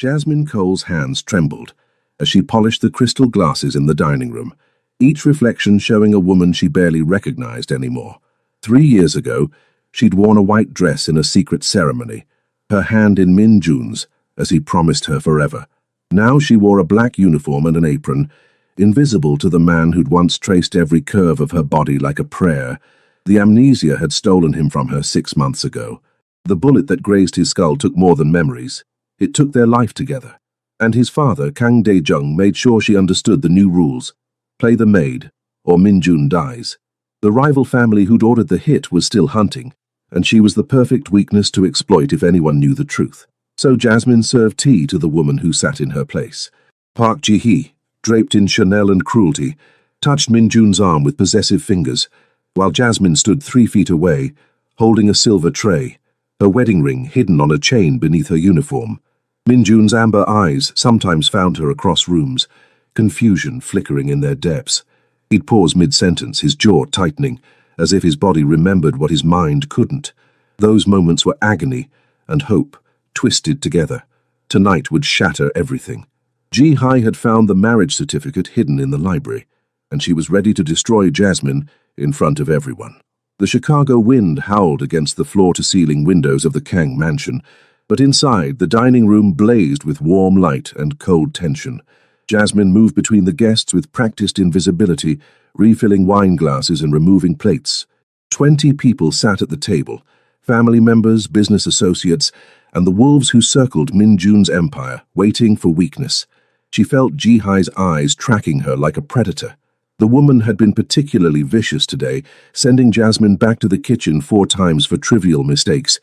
Jasmine Cole's hands trembled as she polished the crystal glasses in the dining room, each reflection showing a woman she barely recognized anymore. 3 years ago, she'd worn a white dress in a secret ceremony, her hand in Min Jun's, as he promised her forever. Now she wore a black uniform and an apron, invisible to the man who'd once traced every curve of her body like a prayer. The amnesia had stolen him from her 6 months ago. The bullet that grazed his skull took more than memories. It took their life together. And his father, Kang Dae-jung, made sure she understood the new rules. Play the maid, or Min Jun dies. The rival family who'd ordered the hit was still hunting, and she was the perfect weakness to exploit if anyone knew the truth. So Jasmine served tea to the woman who sat in her place. Park Ji-hee, draped in Chanel and cruelty, touched Min Jun's arm with possessive fingers, while Jasmine stood 3 feet away, holding a silver tray, her wedding ring hidden on a chain beneath her uniform. Min Jun's amber eyes sometimes found her across rooms, confusion flickering in their depths. He'd pause mid-sentence, his jaw tightening, as if his body remembered what his mind couldn't. Those moments were agony and hope, twisted together. Tonight would shatter everything. Ji-hai had found the marriage certificate hidden in the library, and she was ready to destroy Jasmine in front of everyone. The Chicago wind howled against the floor-to-ceiling windows of the Kang mansion, but inside, the dining room blazed with warm light and cold tension. Jasmine moved between the guests with practiced invisibility, refilling wine glasses and removing plates. 20 people sat at the table, family members, business associates, and the wolves who circled Min Jun's empire, waiting for weakness. She felt Ji-hai's eyes tracking her like a predator. The woman had been particularly vicious today, sending Jasmine back to the kitchen 4 times for trivial mistakes,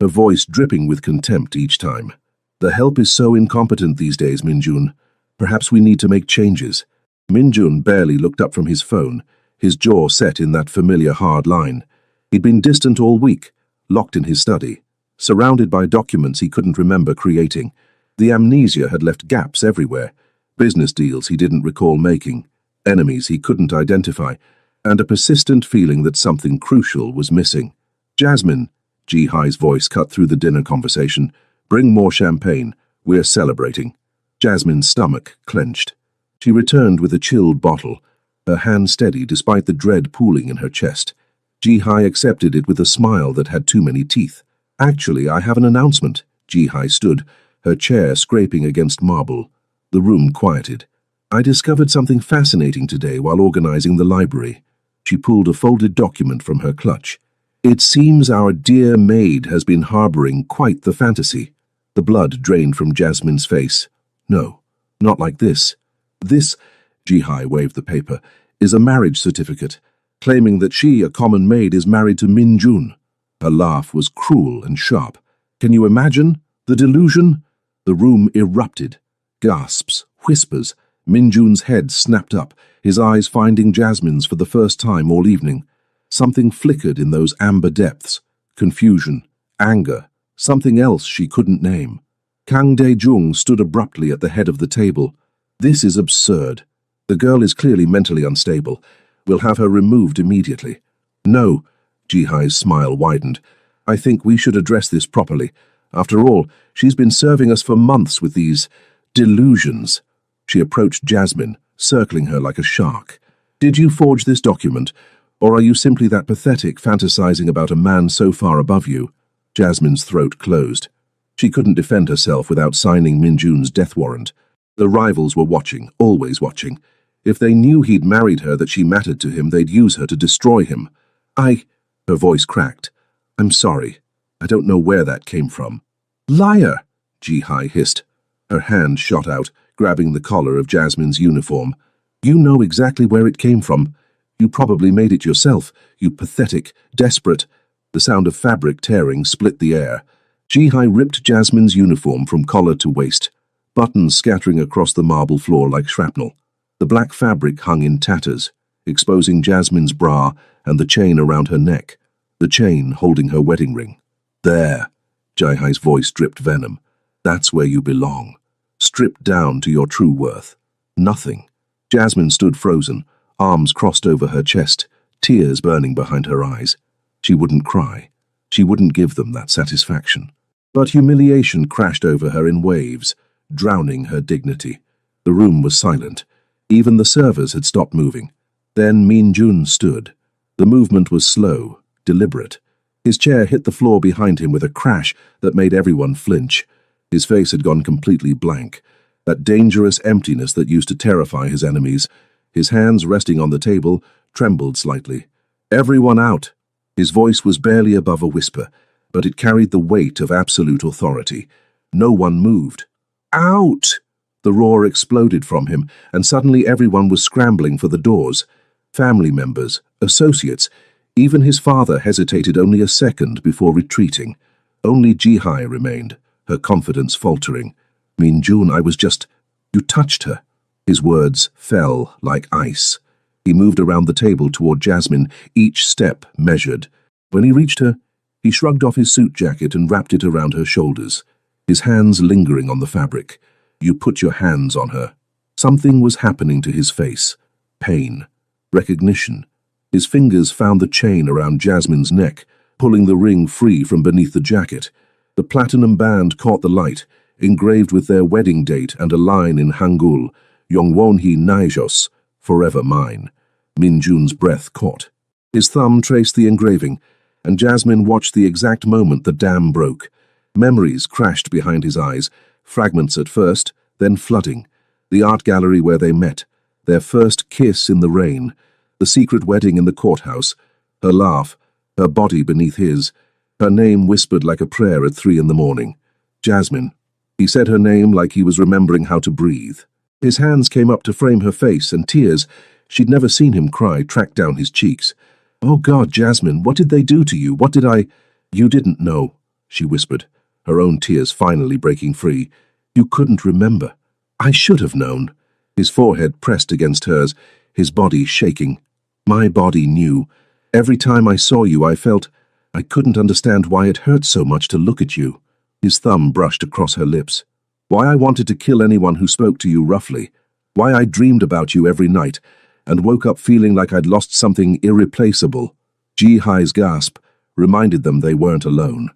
her voice dripping with contempt each time. The help is so incompetent these days, Min Jun. Perhaps we need to make changes. Min Jun barely looked up from his phone, his jaw set in that familiar hard line. He'd been distant all week, locked in his study, surrounded by documents he couldn't remember creating. The amnesia had left gaps everywhere, business deals he didn't recall making, enemies he couldn't identify, and a persistent feeling that something crucial was missing. Jasmine, Ji-hai's voice cut through the dinner conversation. Bring more champagne. We're celebrating. Jasmine's stomach clenched. She returned with a chilled bottle, her hand steady despite the dread pooling in her chest. Ji-hai accepted it with a smile that had too many teeth. Actually, I have an announcement. Ji-hai stood, her chair scraping against marble. The room quieted. I discovered something fascinating today while organizing the library. She pulled a folded document from her clutch. It seems our dear Maid has been harboring quite the fantasy. The blood drained from Jasmine's face. No, not like this. This, Ji-hai waved the paper, is a marriage certificate, claiming that she, a common maid, is married to Min Jun. Her laugh was cruel and sharp. Can you imagine? The delusion? The room erupted. Gasps, whispers. Min Jun's head snapped up, his eyes finding Jasmine's for the first time all evening. Something flickered in those amber depths. Confusion, anger, something else she couldn't name. Kang Dae-jung stood abruptly at the head of the table. This is absurd. The girl is clearly mentally unstable. We'll have her removed immediately. No, Ji-hai's smile widened. I think we should address this properly. After all, she's been serving us for months with these delusions. She approached Jasmine, circling her like a shark. Did you forge this document? Or are you simply that pathetic, fantasizing about a man so far above you? Jasmine's throat closed. She couldn't defend herself without signing Min Jun's death warrant. The rivals were watching, always watching. If they knew he'd married her, that she mattered to him, they'd use her to destroy him. Her voice cracked. I'm sorry. I don't know where that came from. Liar! Ji-hai hissed. Her hand shot out, grabbing the collar of Jasmine's uniform. You know exactly where it came from. You probably made it yourself, you pathetic, desperate. The sound of fabric tearing split the air. Ji-hai ripped Jasmine's uniform from collar to waist, buttons scattering across the marble floor like shrapnel. The black fabric hung in tatters, exposing Jasmine's bra and the chain around her neck, the chain holding her wedding ring. There, Ji-hai's voice dripped venom. That's where you belong. Stripped down to your true worth. Nothing. Jasmine stood frozen, arms crossed over her chest, tears burning behind her eyes. She wouldn't cry. She wouldn't give them that satisfaction. But humiliation crashed over her in waves, drowning her dignity. The room was silent. Even the servers had stopped moving. Then Min Jun stood. The movement was slow, deliberate. His chair hit the floor behind him with a crash that made everyone flinch. His face had gone completely blank, that dangerous emptiness that used to terrify his enemies. His hands, resting on the table, trembled slightly. "Everyone out!" His voice was barely above a whisper, but it carried the weight of absolute authority. No one moved. "Out!" The roar exploded from him, and suddenly everyone was scrambling for the doors. Family members, associates, even his father hesitated only a second before retreating. Only Ji-hai remained, her confidence faltering. "Min Jun, I was just... You touched her." His words fell like ice. He moved around the table toward Jasmine, each step measured. When he reached her, he shrugged off his suit jacket and wrapped it around her shoulders, his hands lingering on the fabric. "You put your hands on her." Something was happening to his face. Pain. Recognition. His fingers found the chain around Jasmine's neck, pulling the ring free from beneath the jacket. The platinum band caught the light, engraved with their wedding date and a line in Hangul, "Yongwonhi Naijos," forever mine. Min Jun's breath caught. His thumb traced the engraving, and Jasmine watched the exact moment the dam broke. Memories crashed behind his eyes, fragments at first, then flooding. The art gallery where they met, their first kiss in the rain, the secret wedding in the courthouse, her laugh, her body beneath his, her name whispered like a prayer at 3 a.m. Jasmine. He said her name like he was remembering how to breathe. His hands came up to frame her face, and tears, she'd never seen him cry, tracked down his cheeks. "Oh God, Jasmine, what did they do to you? What did I—" "You didn't know," she whispered, her own tears finally breaking free. "You couldn't remember." "I should have known." His forehead pressed against hers, his body shaking. "My body knew. Every time I saw you, I felt I couldn't understand why it hurt so much to look at you." His thumb brushed across her lips. "Why I wanted to kill anyone who spoke to you roughly. Why I dreamed about you every night, and woke up feeling like I'd lost something irreplaceable." Ji-hai's gasp reminded them they weren't alone.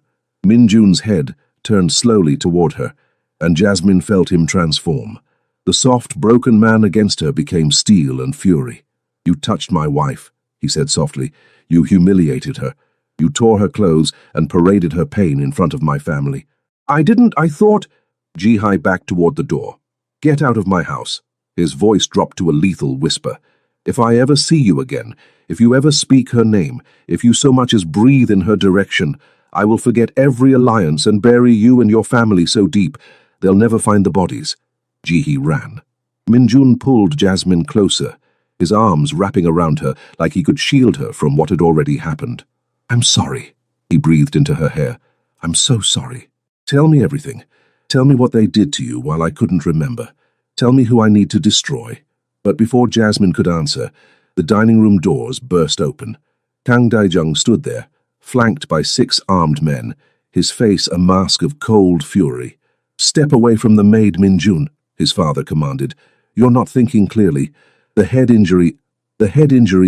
Min Jun's head turned slowly toward her, and Jasmine felt him transform. The soft, broken man against her became steel and fury. "You touched my wife," he said softly. "You humiliated her. You tore her clothes and paraded her pain in front of my family." "I didn't, I thought—" Ji-hai backed toward the door. "Get out of my house." His voice dropped to a lethal whisper. "If I ever see you again, if you ever speak her name, if you so much as breathe in her direction, I will forget every alliance and bury you and your family so deep, they'll never find the bodies." Ji-hee ran. Min Jun pulled Jasmine closer, his arms wrapping around her like he could shield her from what had already happened. "I'm sorry," he breathed into her hair. "I'm so sorry. Tell me everything. Tell me what they did to you while I couldn't remember. Tell me who I need to destroy." But before Jasmine could answer, the dining room doors burst open. Kang Daijung stood there, flanked by 6 armed men, his face a mask of cold fury. "Step away from the maid, Min Jun," his father commanded. "You're not thinking clearly. The head injury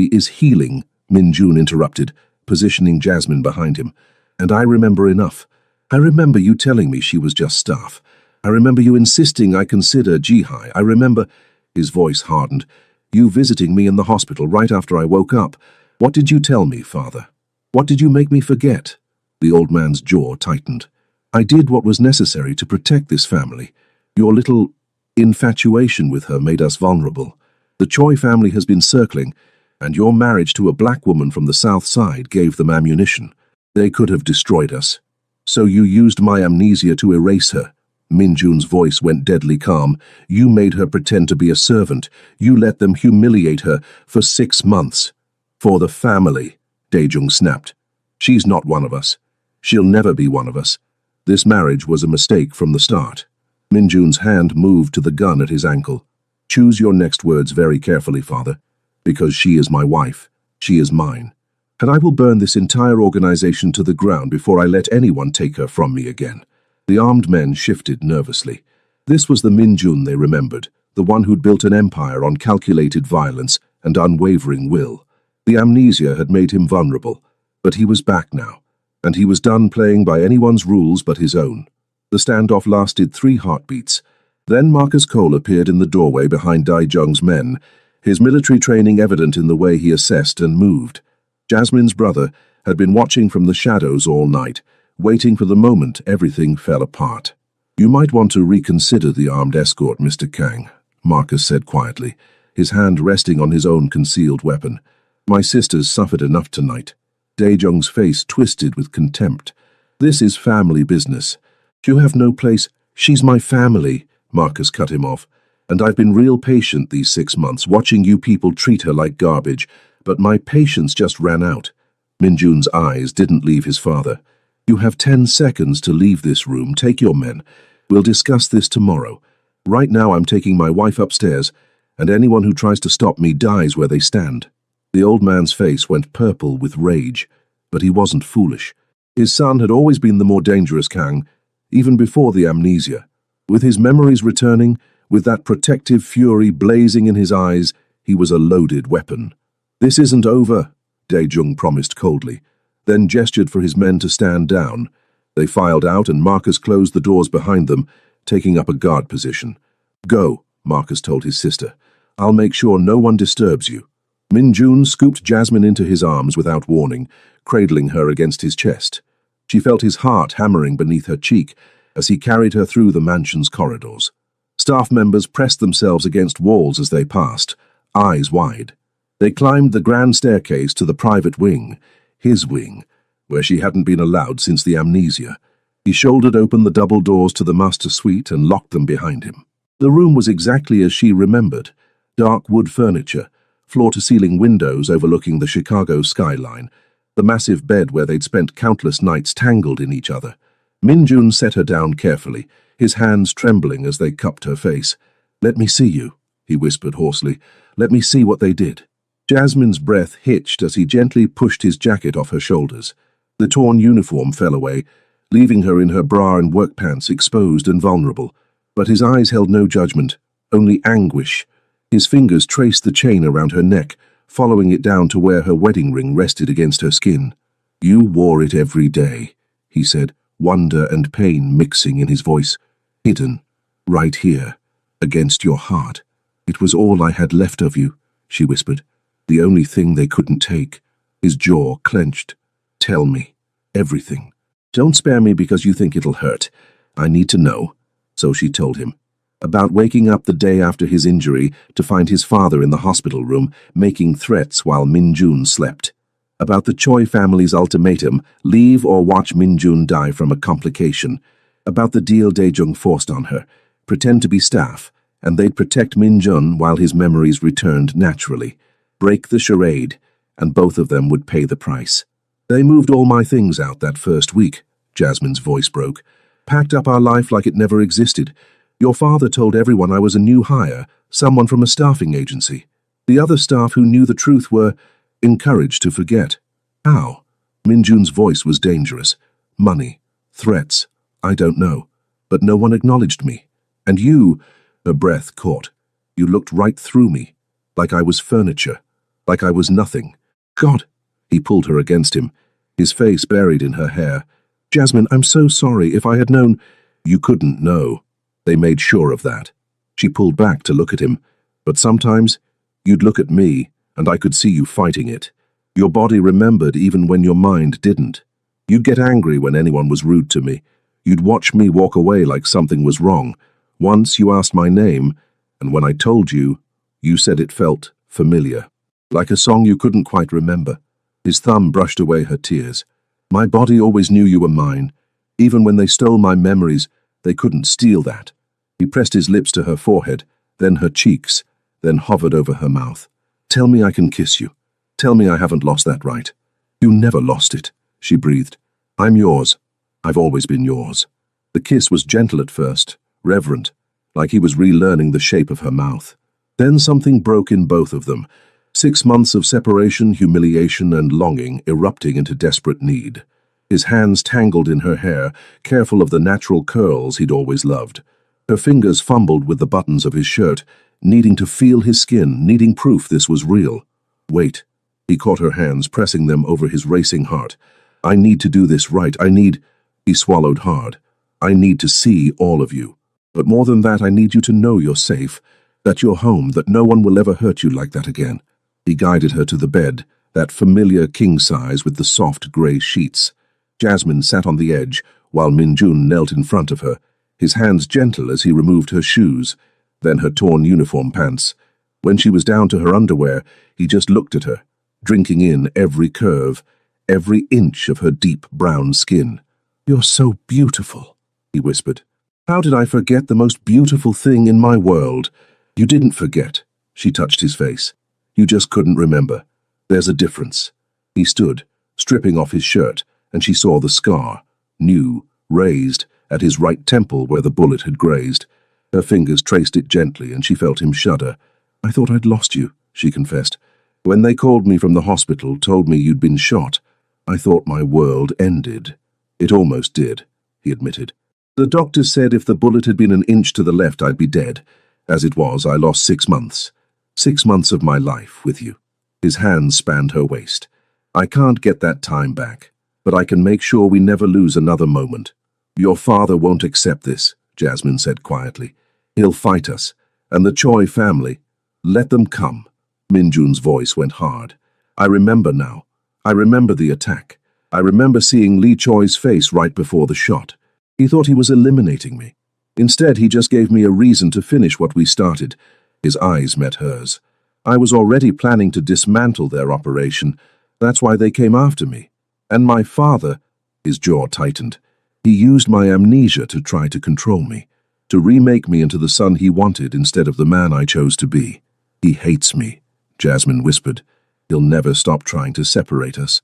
is healing," Min Jun interrupted, positioning Jasmine behind him. "And I remember enough. I remember you telling me she was just staff. I remember you insisting I consider Ji-hai. I remember—" His voice hardened. "You visiting me in the hospital right after I woke up. What did you tell me, father? What did you make me forget?" The old man's jaw tightened. "I did what was necessary to protect this family. Your little infatuation with her made us vulnerable. The Choi family has been circling, and your marriage to a black woman from the south side gave them ammunition. They could have destroyed us. So you used my amnesia to erase her." Min Jun's voice went deadly calm. "You made her pretend to be a servant. You let them humiliate her for 6 months. For the family," Daejung snapped. "She's not one of us. She'll never be one of us. This marriage was a mistake from the start." Min Jun's hand moved to the gun at his ankle. "Choose your next words very carefully, father, because she is my wife. She is mine. And I will burn this entire organization to the ground before I let anyone take her from me again." The armed men shifted nervously. This was the Min Jun they remembered, the one who'd built an empire on calculated violence and unwavering will. The amnesia had made him vulnerable, but he was back now, and he was done playing by anyone's rules but his own. The standoff lasted 3 heartbeats. Then Marcus Cole appeared in the doorway behind Dai Jung's men, his military training evident in the way he assessed and moved. Jasmine's brother had been watching from the shadows all night, waiting for the moment everything fell apart. "You might want to reconsider the armed escort, Mr. Kang," Marcus said quietly, his hand resting on his own concealed weapon. "My sisters suffered enough tonight." Dae-jung's face twisted with contempt. "This is family business. You have no place—" "She's my family," Marcus cut him off. "And I've been real patient these 6 months, watching you people treat her like garbage, but my patience just ran out." Minjun's eyes didn't leave his father. "You have 10 seconds to leave this room. Take your men. We'll discuss this tomorrow. Right now I'm taking my wife upstairs, and anyone who tries to stop me dies where they stand." The old man's face went purple with rage, but he wasn't foolish. His son had always been the more dangerous Kang, even before the amnesia. With his memories returning, with that protective fury blazing in his eyes, he was a loaded weapon. "This isn't over," Dae-jung promised coldly, then gestured for his men to stand down. They filed out and Marcus closed the doors behind them, taking up a guard position. "Go," Marcus told his sister. "I'll make sure no one disturbs you." Minjun scooped Jasmine into his arms without warning, cradling her against his chest. She felt his heart hammering beneath her cheek as he carried her through the mansion's corridors. Staff members pressed themselves against walls as they passed, eyes wide. They climbed the grand staircase to the private wing, his wing, where she hadn't been allowed since the amnesia. He shouldered open the double doors to the master suite and locked them behind him. The room was exactly as she remembered. Dark wood furniture, floor-to-ceiling windows overlooking the Chicago skyline, the massive bed where they'd spent countless nights tangled in each other. Minjun set her down carefully, his hands trembling as they cupped her face. "Let me see you," he whispered hoarsely. "Let me see what they did." Jasmine's breath hitched as he gently pushed his jacket off her shoulders. The torn uniform fell away, leaving her in her bra and work pants exposed and vulnerable. But his eyes held no judgment, only anguish. His fingers traced the chain around her neck, following it down to where her wedding ring rested against her skin. "You wore it every day," he said, wonder and pain mixing in his voice. "Hidden, right here, against your heart. It was all I had left of you," she whispered. "The only thing they couldn't take." His jaw clenched. "Tell me, everything. Don't spare me because you think it'll hurt. I need to know." So she told him. About waking up the day after his injury to find his father in the hospital room, making threats while Minjun slept. About the Choi family's ultimatum, leave or watch Minjun die from a complication. About the deal Dae-jung forced on her, pretend to be staff, and they'd protect Minjun while his memories returned naturally. Break the charade, and both of them would pay the price. "They moved all my things out that first week," Jasmine's voice broke. "Packed up our life like it never existed. Your father told everyone I was a new hire, someone from a staffing agency. The other staff who knew the truth were encouraged to forget." "How?" Minjun's voice was dangerous. "Money, threats, I don't know. But no one acknowledged me. And you," her breath caught, "you looked right through me, like I was furniture, like I was nothing." "God!" He pulled her against him, his face buried in her hair. "Jasmine, I'm so sorry. If I had known—" "You couldn't know. They made sure of that." She pulled back to look at him. "But sometimes, you'd look at me, and I could see you fighting it. Your body remembered even when your mind didn't. You'd get angry when anyone was rude to me. You'd watch me walk away like something was wrong. Once you asked my name, and when I told you, you said it felt familiar. Like a song you couldn't quite remember." His thumb brushed away her tears. "My body always knew you were mine. Even when they stole my memories, they couldn't steal that." He pressed his lips to her forehead, then her cheeks, then hovered over her mouth. "Tell me I can kiss you. Tell me I haven't lost that right." "You never lost it," she breathed. "I'm yours. I've always been yours." The kiss was gentle at first, reverent, like he was relearning the shape of her mouth. Then something broke in both of them. 6 months of separation, humiliation, and longing erupting into desperate need. His hands tangled in her hair, careful of the natural curls he'd always loved. Her fingers fumbled with the buttons of his shirt, needing to feel his skin, needing proof this was real. "Wait." He caught her hands, pressing them over his racing heart. "I need to do this right. I need—" He swallowed hard. "I need to see all of you." But more than that, I need you to know you're safe, that you're home, that no one will ever hurt you like that again." He guided her to the bed, that familiar king size with the soft grey sheets. Jasmine sat on the edge, while Minjun knelt in front of her, his hands gentle as he removed her shoes, then her torn uniform pants. When she was down to her underwear, he just looked at her, drinking in every curve, every inch of her deep brown skin. "You're so beautiful," he whispered. "How did I forget the most beautiful thing in my world?" "You didn't forget," she touched his face. "You just couldn't remember. There's a difference." He stood, stripping off his shirt, and she saw the scar, new, raised, at his right temple where the bullet had grazed. Her fingers traced it gently, and she felt him shudder. "I thought I'd lost you," she confessed. "When they called me from the hospital, told me you'd been shot, I thought my world ended." "It almost did," he admitted. "The doctors said if the bullet had been an inch to the left, I'd be dead. As it was, I lost 6 months. 6 months of my life with you." His hands spanned her waist. "I can't get that time back, but I can make sure we never lose another moment." "Your father won't accept this," Jasmine said quietly. "He'll fight us, and the Choi family. Let them come." Minjun's voice went hard. "I remember now. I remember the attack. I remember seeing Lee Choi's face right before the shot. He thought he was eliminating me. Instead, he just gave me a reason to finish what we started." His eyes met hers. "I was already planning to dismantle their operation. That's why they came after me. And my father," his jaw tightened, "he used my amnesia to try to control me, to remake me into the son he wanted instead of the man I chose to be." "He hates me," Jasmine whispered. "He'll never stop trying to separate us."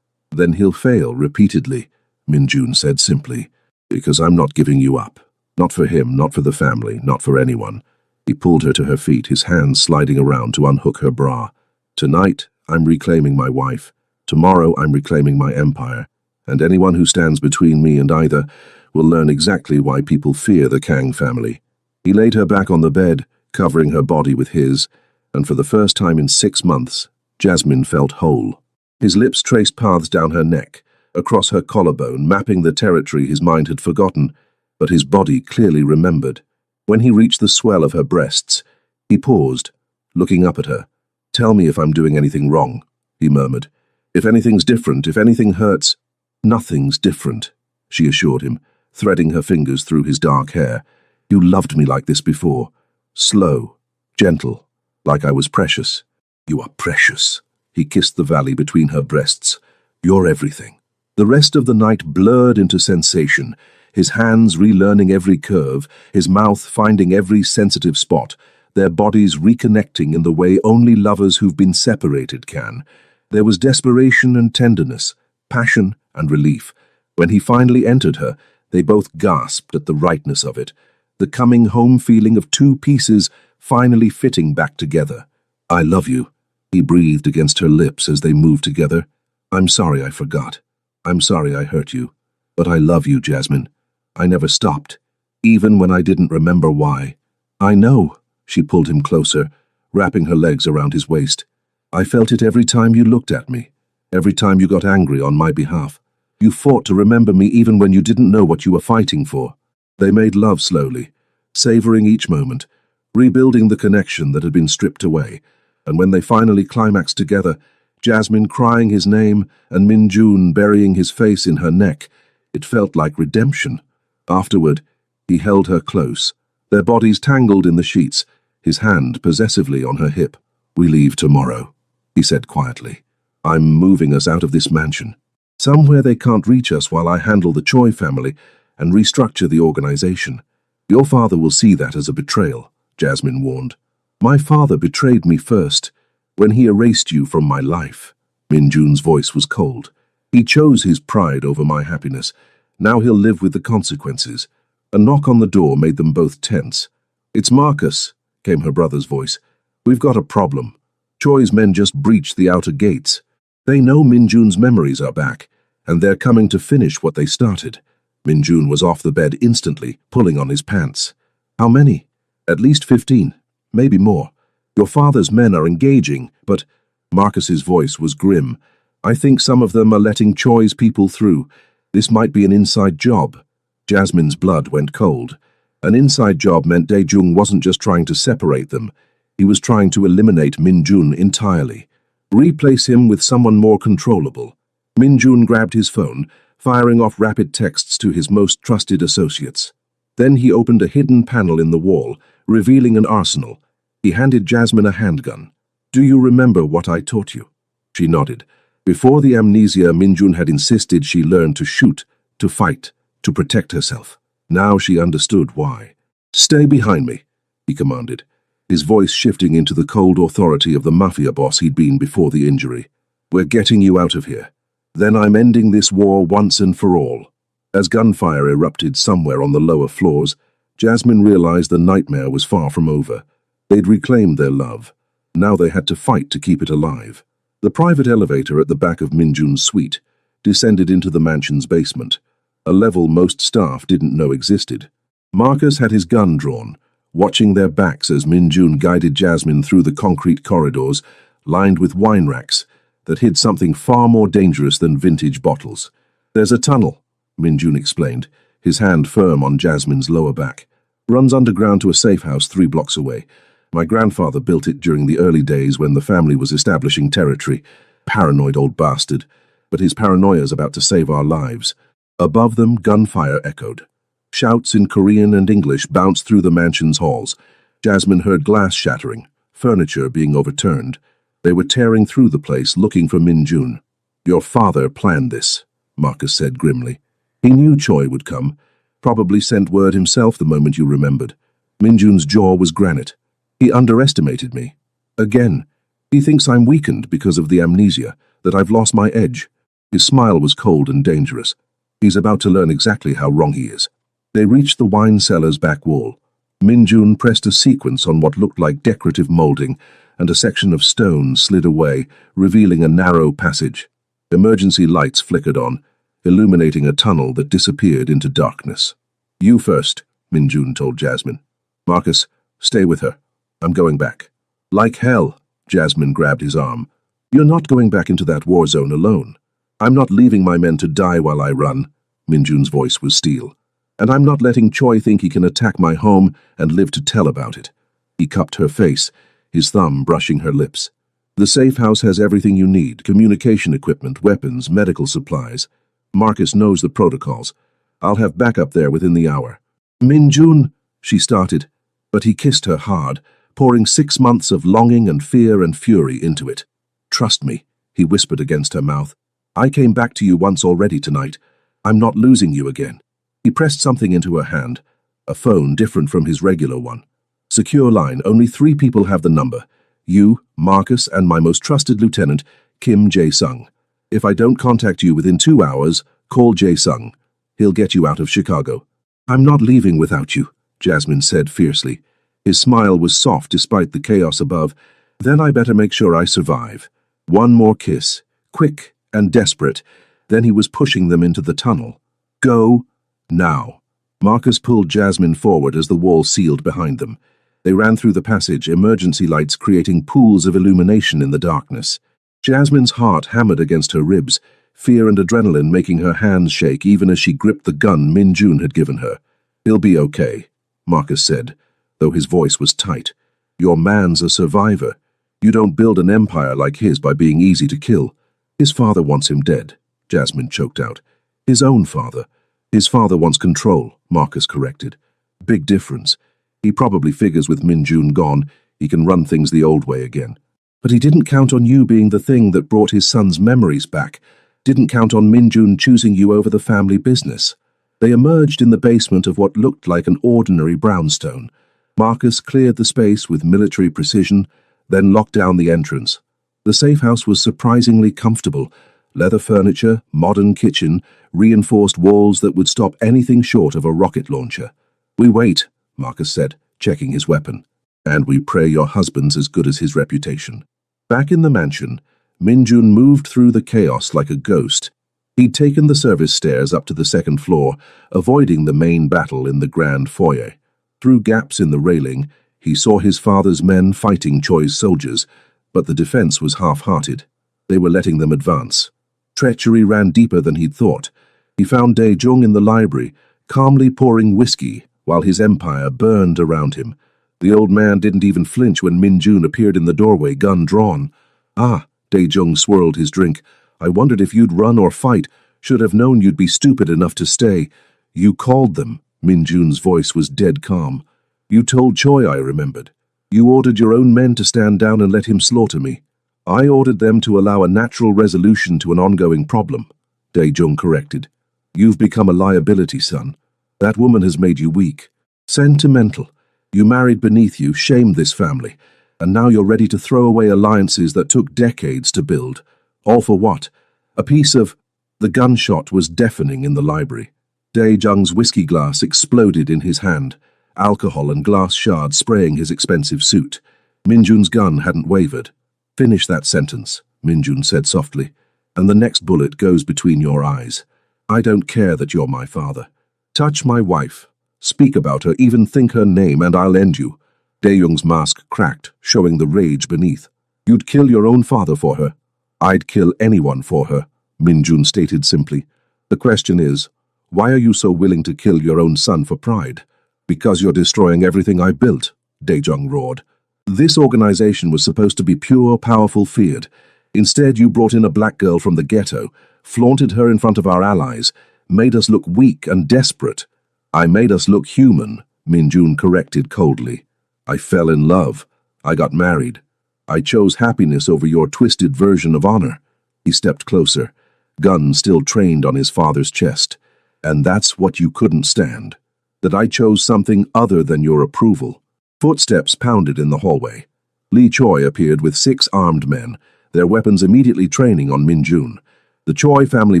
"Then he'll fail repeatedly," Minjun said simply, "because I'm not giving you up. Not for him, not for the family, not for anyone." He pulled her to her feet, his hands sliding around to unhook her bra. "Tonight, I'm reclaiming my wife. Tomorrow, I'm reclaiming my empire. And anyone who stands between me and either will learn exactly why people fear the Kang family." He laid her back on the bed, covering her body with his, and for the first time in 6 months, Jasmine felt whole. His lips traced paths down her neck, across her collarbone, mapping the territory his mind had forgotten, but his body clearly remembered. When he reached the swell of her breasts, he paused, looking up at her. "Tell me if I'm doing anything wrong," he murmured. "If anything's different, if anything hurts." "Nothing's different," she assured him, threading her fingers through his dark hair. "You loved me like this before. Slow, gentle, like I was precious." "You are precious." He kissed the valley between her breasts. "You're everything." The rest of the night blurred into sensation, his hands relearning every curve, his mouth finding every sensitive spot, their bodies reconnecting in the way only lovers who've been separated can. There was desperation and tenderness, passion and relief. When he finally entered her, they both gasped at the rightness of it, the coming home feeling of two pieces finally fitting back together. "I love you," he breathed against her lips as they moved together. "I'm sorry I forgot. I'm sorry I hurt you. But I love you, Jasmine. I never stopped, even when I didn't remember why." "I know," she pulled him closer, wrapping her legs around his waist. "I felt it every time you looked at me, every time you got angry on my behalf. You fought to remember me even when you didn't know what you were fighting for." They made love slowly, savoring each moment, rebuilding the connection that had been stripped away, and when they finally climaxed together, Jasmine crying his name and Minjun burying his face in her neck, it felt like redemption. Afterward, he held her close, their bodies tangled in the sheets, his hand possessively on her hip. "We leave tomorrow," he said quietly. "I'm moving us out of this mansion. Somewhere they can't reach us while I handle the Choi family and restructure the organization. Your father will see that as a betrayal," Jasmine warned. "My father betrayed me first, when he erased you from my life." Minjun's voice was cold. "He chose his pride over my happiness. Now he'll live with the consequences." A knock on the door made them both tense. "It's Marcus," came her brother's voice. "We've got a problem. Choi's men just breached the outer gates. They know Minjun's memories are back, and they're coming to finish what they started." Minjun was off the bed instantly, pulling on his pants. "How many?" "At least 15, maybe more. Your father's men are engaging, but—" Marcus's voice was grim. "I think some of them are letting Choi's people through. This might be an inside job." Jasmine's blood went cold. An inside job meant Dae-jung wasn't just trying to separate them, he was trying to eliminate Min-jun entirely. Replace him with someone more controllable. Min-jun grabbed his phone, firing off rapid texts to his most trusted associates. Then he opened a hidden panel in the wall, revealing an arsenal. He handed Jasmine a handgun. "Do you remember what I taught you?" She nodded. Before the amnesia, Min-jun had insisted she learn to shoot, to fight, to protect herself. Now she understood why. "Stay behind me," he commanded, his voice shifting into the cold authority of the Mafia boss he'd been before the injury. "We're getting you out of here. Then I'm ending this war once and for all." As gunfire erupted somewhere on the lower floors, Jasmine realized the nightmare was far from over. They'd reclaimed their love. Now they had to fight to keep it alive. The private elevator at the back of Min-jun's suite descended into the mansion's basement, a level most staff didn't know existed. Marcus had his gun drawn, watching their backs as Min-jun guided Jasmine through the concrete corridors lined with wine racks that hid something far more dangerous than vintage bottles. "There's a tunnel," Min-jun explained, his hand firm on Jasmine's lower back. "Runs underground to a safe house 3 blocks away. My grandfather built it during the early days when the family was establishing territory. Paranoid old bastard, but his paranoia's about to save our lives." Above them, gunfire echoed. Shouts in Korean and English bounced through the mansion's halls. Jasmine heard glass shattering, furniture being overturned. They were tearing through the place looking for Min-jun. "Your father planned this," Marcus said grimly. "He knew Choi would come. Probably sent word himself the moment you remembered." Min-jun's jaw was granite. "He underestimated me. Again. He thinks I'm weakened because of the amnesia, that I've lost my edge." His smile was cold and dangerous. He's about to learn exactly how wrong he is. They reached the wine cellar's back wall. Min-jun pressed a sequence on what looked like decorative molding, and a section of stone slid away, revealing a narrow passage. Emergency lights flickered on, illuminating a tunnel that disappeared into darkness. "You first," Min-jun told Jasmine. "Marcus, stay with her. I'm going back." "Like hell," Jasmine grabbed his arm. "You're not going back into that war zone alone. I'm not leaving my men to die while I run." Min-jun's voice was steel. "And I'm not letting Choi think he can attack my home and live to tell about it." He cupped her face, his thumb brushing her lips. "The safe house has everything you need, communication equipment, weapons, medical supplies. Marcus knows the protocols. I'll have backup there within the hour." "Min-jun," she started, but he kissed her hard, pouring 6 months of longing and fear and fury into it. "Trust me," he whispered against her mouth. "I came back to you once already tonight. I'm not losing you again." He pressed something into her hand, a phone different from his regular one. "Secure line, only 3 people have the number. You, Marcus, and my most trusted lieutenant, Kim Jae-sung. If I don't contact you within 2 hours, call Jae-sung. He'll get you out of Chicago." "I'm not leaving without you," Jasmine said fiercely. His smile was soft despite the chaos above. "Then I better make sure I survive." One more kiss, quick and desperate. Then he was pushing them into the tunnel. "Go, now." Marcus pulled Jasmine forward as the wall sealed behind them. They ran through the passage, emergency lights creating pools of illumination in the darkness. Jasmine's heart hammered against her ribs, fear and adrenaline making her hands shake even as she gripped the gun Min-jun had given her. "He'll be okay," Marcus said, though his voice was tight. "Your man's a survivor. You don't build an empire like his by being easy to kill." "His father wants him dead," Jasmine choked out. "His own father. His father wants control," Marcus corrected. "Big difference. He probably figures with Min-jun gone, he can run things the old way again. But he didn't count on you being the thing that brought his son's memories back. Didn't count on Min-jun choosing you over the family business." They emerged in the basement of what looked like an ordinary brownstone. Marcus cleared the space with military precision, then locked down the entrance. The safe house was surprisingly comfortable. Leather furniture, modern kitchen, reinforced walls that would stop anything short of a rocket launcher. "We wait," Marcus said, checking his weapon. "And we pray your husband's as good as his reputation." Back in the mansion, Min-jun moved through the chaos like a ghost. He'd taken the service stairs up to the 2nd floor, avoiding the main battle in the grand foyer. Through gaps in the railing, he saw his father's men fighting Choi's soldiers, but the defense was half-hearted. They were letting them advance. Treachery ran deeper than he'd thought. He found Dae-jung in the library, calmly pouring whiskey while his empire burned around him. The old man didn't even flinch when Min Jun appeared in the doorway, gun drawn. "Ah," Dae-jung swirled his drink. "I wondered if you'd run or fight. Should have known you'd be stupid enough to stay." "You called them." Min Jun's voice was dead calm. "You told Choi, I remembered. You ordered your own men to stand down and let him slaughter me." "I ordered them to allow a natural resolution to an ongoing problem," Dae-jung corrected. "You've become a liability, son. That woman has made you weak. Sentimental. You married beneath you, shamed this family, and now you're ready to throw away alliances that took decades to build. All for what? A piece of—" The gunshot was deafening in the library. Dae-jung's whiskey glass exploded in his hand, alcohol and glass shards spraying his expensive suit. Min Jun's gun hadn't wavered. "Finish that sentence," Min Jun said softly, "and the next bullet goes between your eyes. I don't care that you're my father. Touch my wife. Speak about her, even think her name, and I'll end you." Dae-jung's mask cracked, showing the rage beneath. "You'd kill your own father for her." "I'd kill anyone for her," Min Jun stated simply. "The question is, why are you so willing to kill your own son for pride?" "Because you're destroying everything I built," Dae-jung roared. "This organization was supposed to be pure, powerful, feared. Instead, you brought in a black girl from the ghetto, flaunted her in front of our allies, made us look weak and desperate." "I made us look human," Min Jun corrected coldly. "I fell in love. I got married. I chose happiness over your twisted version of honor." He stepped closer, gun still trained on his father's chest. "And that's what you couldn't stand. That I chose something other than your approval." Footsteps pounded in the hallway. Lee Choi appeared with 6 armed men, their weapons immediately training on Min Jun. The Choi family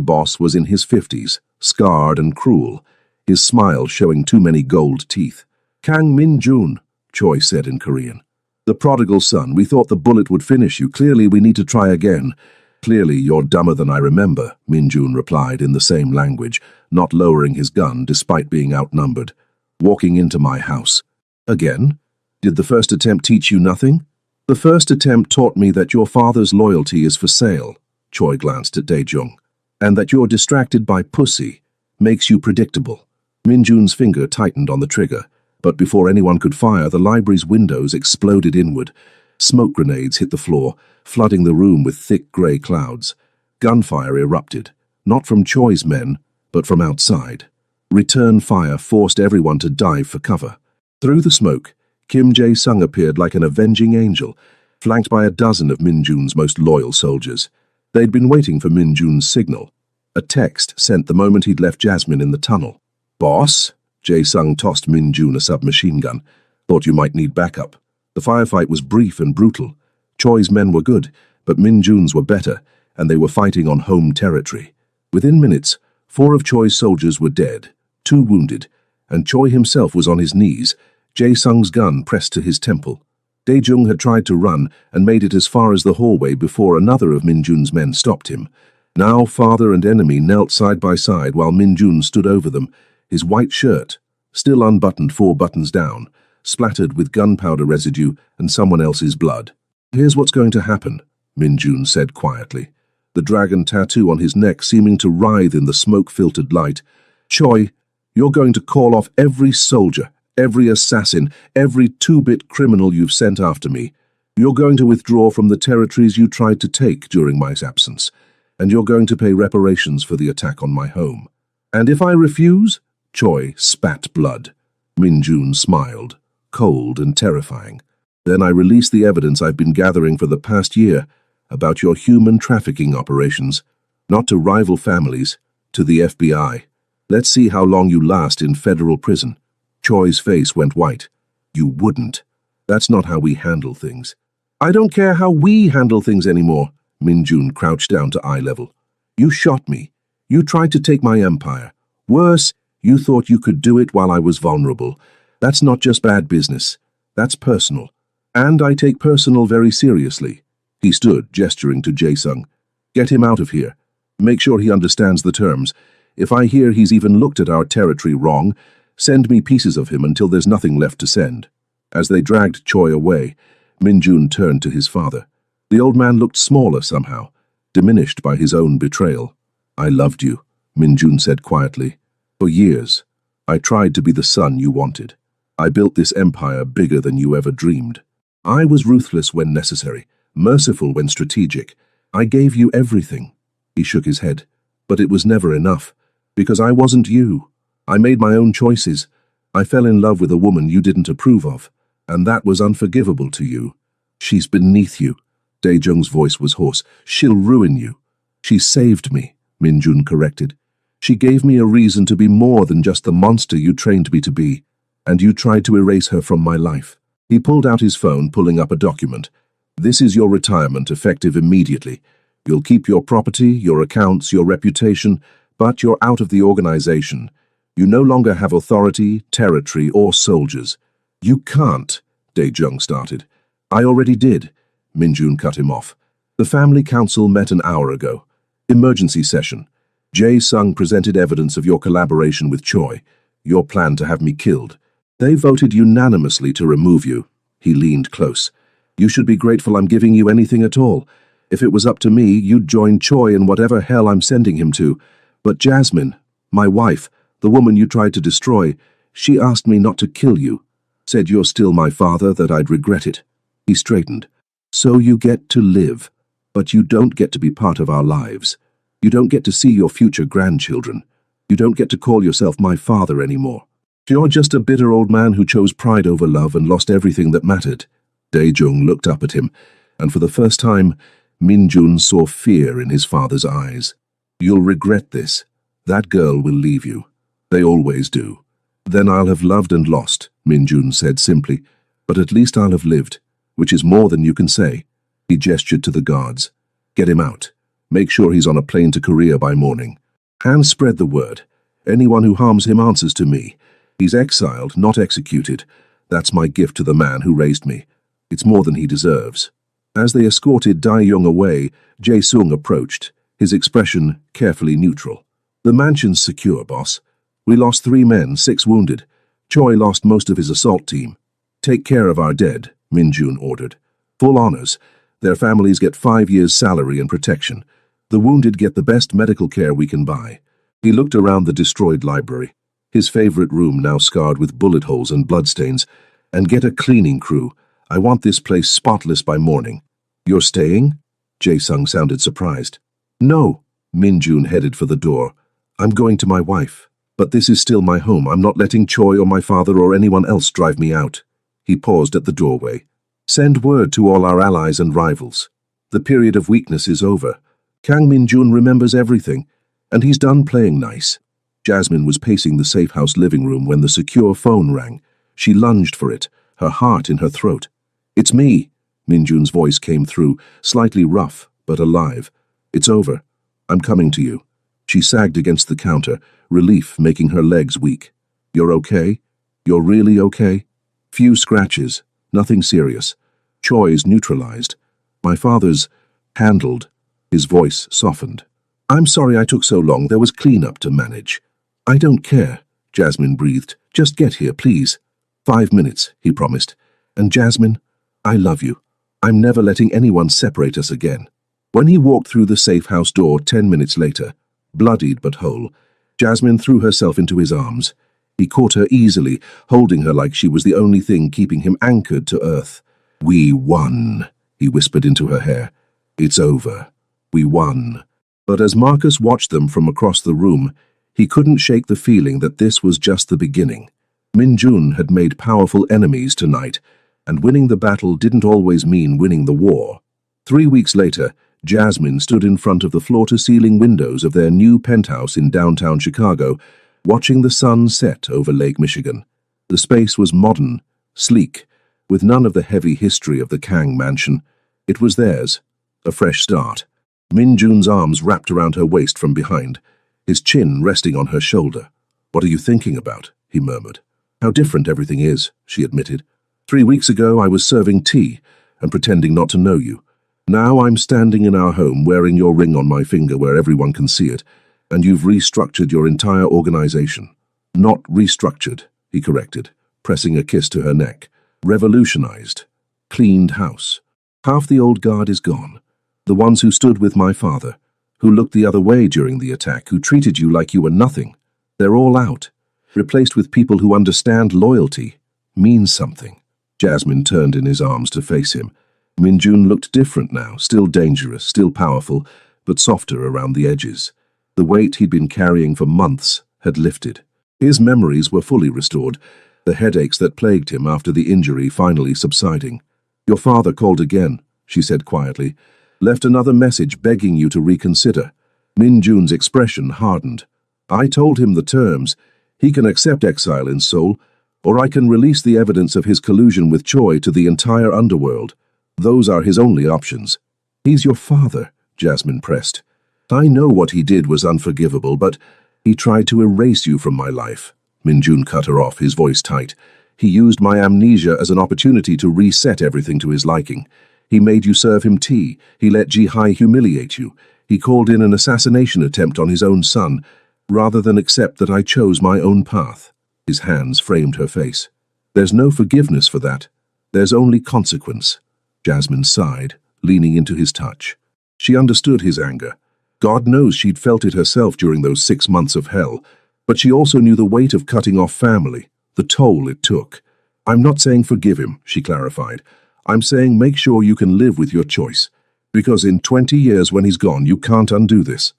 boss was in his 50s, scarred and cruel, his smile showing too many gold teeth. "Kang Min Jun," Choi said in Korean. "The prodigal son, we thought the bullet would finish you. Clearly we need to try again." "Clearly you're dumber than I remember," Min Jun replied in the same language, not lowering his gun despite being outnumbered. "Walking into my house. Again? Did the first attempt teach you nothing?" "The first attempt taught me that your father's loyalty is for sale," Choi glanced at Dae-jung, "and that you're distracted by pussy. Makes you predictable." Min Jun's finger tightened on the trigger, but before anyone could fire, the library's windows exploded inward. Smoke grenades hit the floor, flooding the room with thick grey clouds. Gunfire erupted, not from Choi's men, but from outside. Return fire forced everyone to dive for cover. Through the smoke, Kim Jae-sung appeared like an avenging angel, flanked by a dozen of Min Jun's most loyal soldiers. They'd been waiting for Min Jun's signal, a text sent the moment he'd left Jasmine in the tunnel. "Boss?" Jae-sung tossed Min Jun a submachine gun. "Thought you might need backup." The firefight was brief and brutal. Choi's men were good, but Min Jun's were better, and they were fighting on home territory. Within minutes, 4 of Choi's soldiers were dead, 2 wounded, and Choi himself was on his knees, Jae-sung's gun pressed to his temple. Dae-jung had tried to run and made it as far as the hallway before another of Min Jun's men stopped him. Now father and enemy knelt side by side while Min Jun stood over them, his white shirt, still unbuttoned 4 buttons down, splattered with gunpowder residue and someone else's blood. "Here's what's going to happen," Min Jun said quietly, the dragon tattoo on his neck seeming to writhe in the smoke-filtered light. "Choi, you're going to call off every soldier, every assassin, every 2-bit criminal you've sent after me. You're going to withdraw from the territories you tried to take during my absence, and you're going to pay reparations for the attack on my home. And if I refuse?" Choi spat blood. Min Jun smiled, cold and terrifying. "Then I release the evidence I've been gathering for the past year about your human trafficking operations, not to rival families, to the FBI. Let's see how long you last in federal prison." Choi's face went white. "You wouldn't. That's not how we handle things." "I don't care how we handle things anymore." Min Jun crouched down to eye level. "You shot me. You tried to take my empire. Worse, you thought you could do it while I was vulnerable. That's not just bad business. That's personal. And I take personal very seriously." He stood, gesturing to Jae-sung. "Get him out of here. Make sure he understands the terms. If I hear he's even looked at our territory wrong, send me pieces of him until there's nothing left to send." As they dragged Choi away, Min Jun turned to his father. The old man looked smaller somehow, diminished by his own betrayal. "I loved you," Min Jun said quietly. "For years. I tried to be the son you wanted. I built this empire bigger than you ever dreamed. I was ruthless when necessary, merciful when strategic. I gave you everything." He shook his head. "But it was never enough, because I wasn't you. I made my own choices. I fell in love with a woman you didn't approve of, and that was unforgivable to you. She's beneath you." Dae-jung's voice was hoarse. "She'll ruin you." "She saved me," Min-jun corrected. "She gave me a reason to be more than just the monster you trained me to be, and you tried to erase her from my life." He pulled out his phone, pulling up a document. "This is your retirement, effective immediately. You'll keep your property, your accounts, your reputation, but you're out of the organization. You no longer have authority, territory, or soldiers." "You can't," Dae-jung started. "I already did," Min-jun cut him off. "The family council met an hour ago. Emergency session. Jae-sung presented evidence of your collaboration with Choi, your plan to have me killed. They voted unanimously to remove you." He leaned close. "You should be grateful I'm giving you anything at all. If it was up to me, you'd join Choi in whatever hell I'm sending him to. But Jasmine, my wife, the woman you tried to destroy, she asked me not to kill you. Said you're still my father, that I'd regret it." He straightened. "So you get to live, but you don't get to be part of our lives. You don't get to see your future grandchildren. You don't get to call yourself my father anymore. You're just a bitter old man who chose pride over love and lost everything that mattered." Dae-jung looked up at him, and for the first time, Min-jun saw fear in his father's eyes. "You'll regret this. That girl will leave you. They always do." "Then I'll have loved and lost," Min-jun said simply. "But at least I'll have lived, which is more than you can say." He gestured to the guards. "Get him out. Make sure he's on a plane to Korea by morning. And spread the word. Anyone who harms him answers to me. He's exiled, not executed. That's my gift to the man who raised me. It's more than he deserves." As they escorted Dae-jung away, Jae-sung approached, his expression carefully neutral. "The mansion's secure, boss. We lost 3 men, 6 wounded. Choi lost most of his assault team. Take care of our dead," Min-jun ordered. "Full honors. Their families get 5 years' salary and protection. The wounded get the best medical care we can buy." He looked around the destroyed library, his favorite room now scarred with bullet holes and bloodstains. "And get a cleaning crew. I want this place spotless by morning." "You're staying?" Jae-sung sounded surprised. "No." Min-jun headed for the door. "I'm going to my wife. But this is still my home. I'm not letting Choi or my father or anyone else drive me out." He paused at the doorway. "Send word to all our allies and rivals. The period of weakness is over. Kang Min-jun remembers everything, and he's done playing nice." Jasmine was pacing the safe house living room when the secure phone rang. She lunged for it, her heart in her throat. "It's me," Min-jun's voice came through, slightly rough, but alive. "It's over. I'm coming to you." She sagged against the counter, relief making her legs weak. "You're okay? You're really okay?" "Few scratches. Nothing serious. Choi's neutralized. My father's handled." His voice softened. "I'm sorry I took so long. There was cleanup to manage." "I don't care," Jasmine breathed. "Just get here, please." 5 minutes, he promised. "And Jasmine, I love you. I'm never letting anyone separate us again." When he walked through the safe house door 10 minutes later, bloodied but whole, Jasmine threw herself into his arms. He caught her easily, holding her like she was the only thing keeping him anchored to earth. "We won," he whispered into her hair. "It's over. We won." But as Marcus watched them from across the room, he couldn't shake the feeling that this was just the beginning. Min-jun had made powerful enemies tonight, and winning the battle didn't always mean winning the war. 3 weeks later, Jasmine stood in front of the floor-to-ceiling windows of their new penthouse in downtown Chicago, watching the sun set over Lake Michigan. The space was modern, sleek, with none of the heavy history of the Kang mansion. It was theirs, a fresh start. Min-jun's arms wrapped around her waist from behind, his chin resting on her shoulder. "What are you thinking about?" he murmured. "How different everything is," she admitted. 3 weeks ago I was serving tea and pretending not to know you. Now I'm standing in our home wearing your ring on my finger where everyone can see it, and you've restructured your entire organization." "Not restructured," he corrected, pressing a kiss to her neck. "Revolutionized. Cleaned house. Half the old guard is gone. The ones who stood with my father, who looked the other way during the attack, who treated you like you were nothing. They're all out. replaced with people who understand loyalty, means something. Jasmine turned in his arms to face him. Minjun looked different now, still dangerous, still powerful, but softer around the edges. The weight he'd been carrying for months had lifted. His memories were fully restored, the headaches that plagued him after the injury finally subsiding. "Your father called again," she said quietly. "Left another message begging you to reconsider." Minjun's expression hardened. "I told him the terms. He can accept exile in Seoul, or I can release the evidence of his collusion with Choi to the entire underworld. Those are his only options." "He's your father," Jasmine pressed. "I know what he did was unforgivable, but he tried to erase you from my life." Minjun cut her off, his voice tight. "He used my amnesia as an opportunity to reset everything to his liking. He made you serve him tea. He let Ji-hai humiliate you. He called in an assassination attempt on his own son, rather than accept that I chose my own path." His hands framed her face. "There's no forgiveness for that. There's only consequence." Jasmine sighed, leaning into his touch. She understood his anger. God knows she'd felt it herself during those 6 months of hell, but she also knew the weight of cutting off family, the toll it took. "I'm not saying forgive him," she clarified. "I'm saying make sure you can live with your choice. Because in 20 years when he's gone, you can't undo this."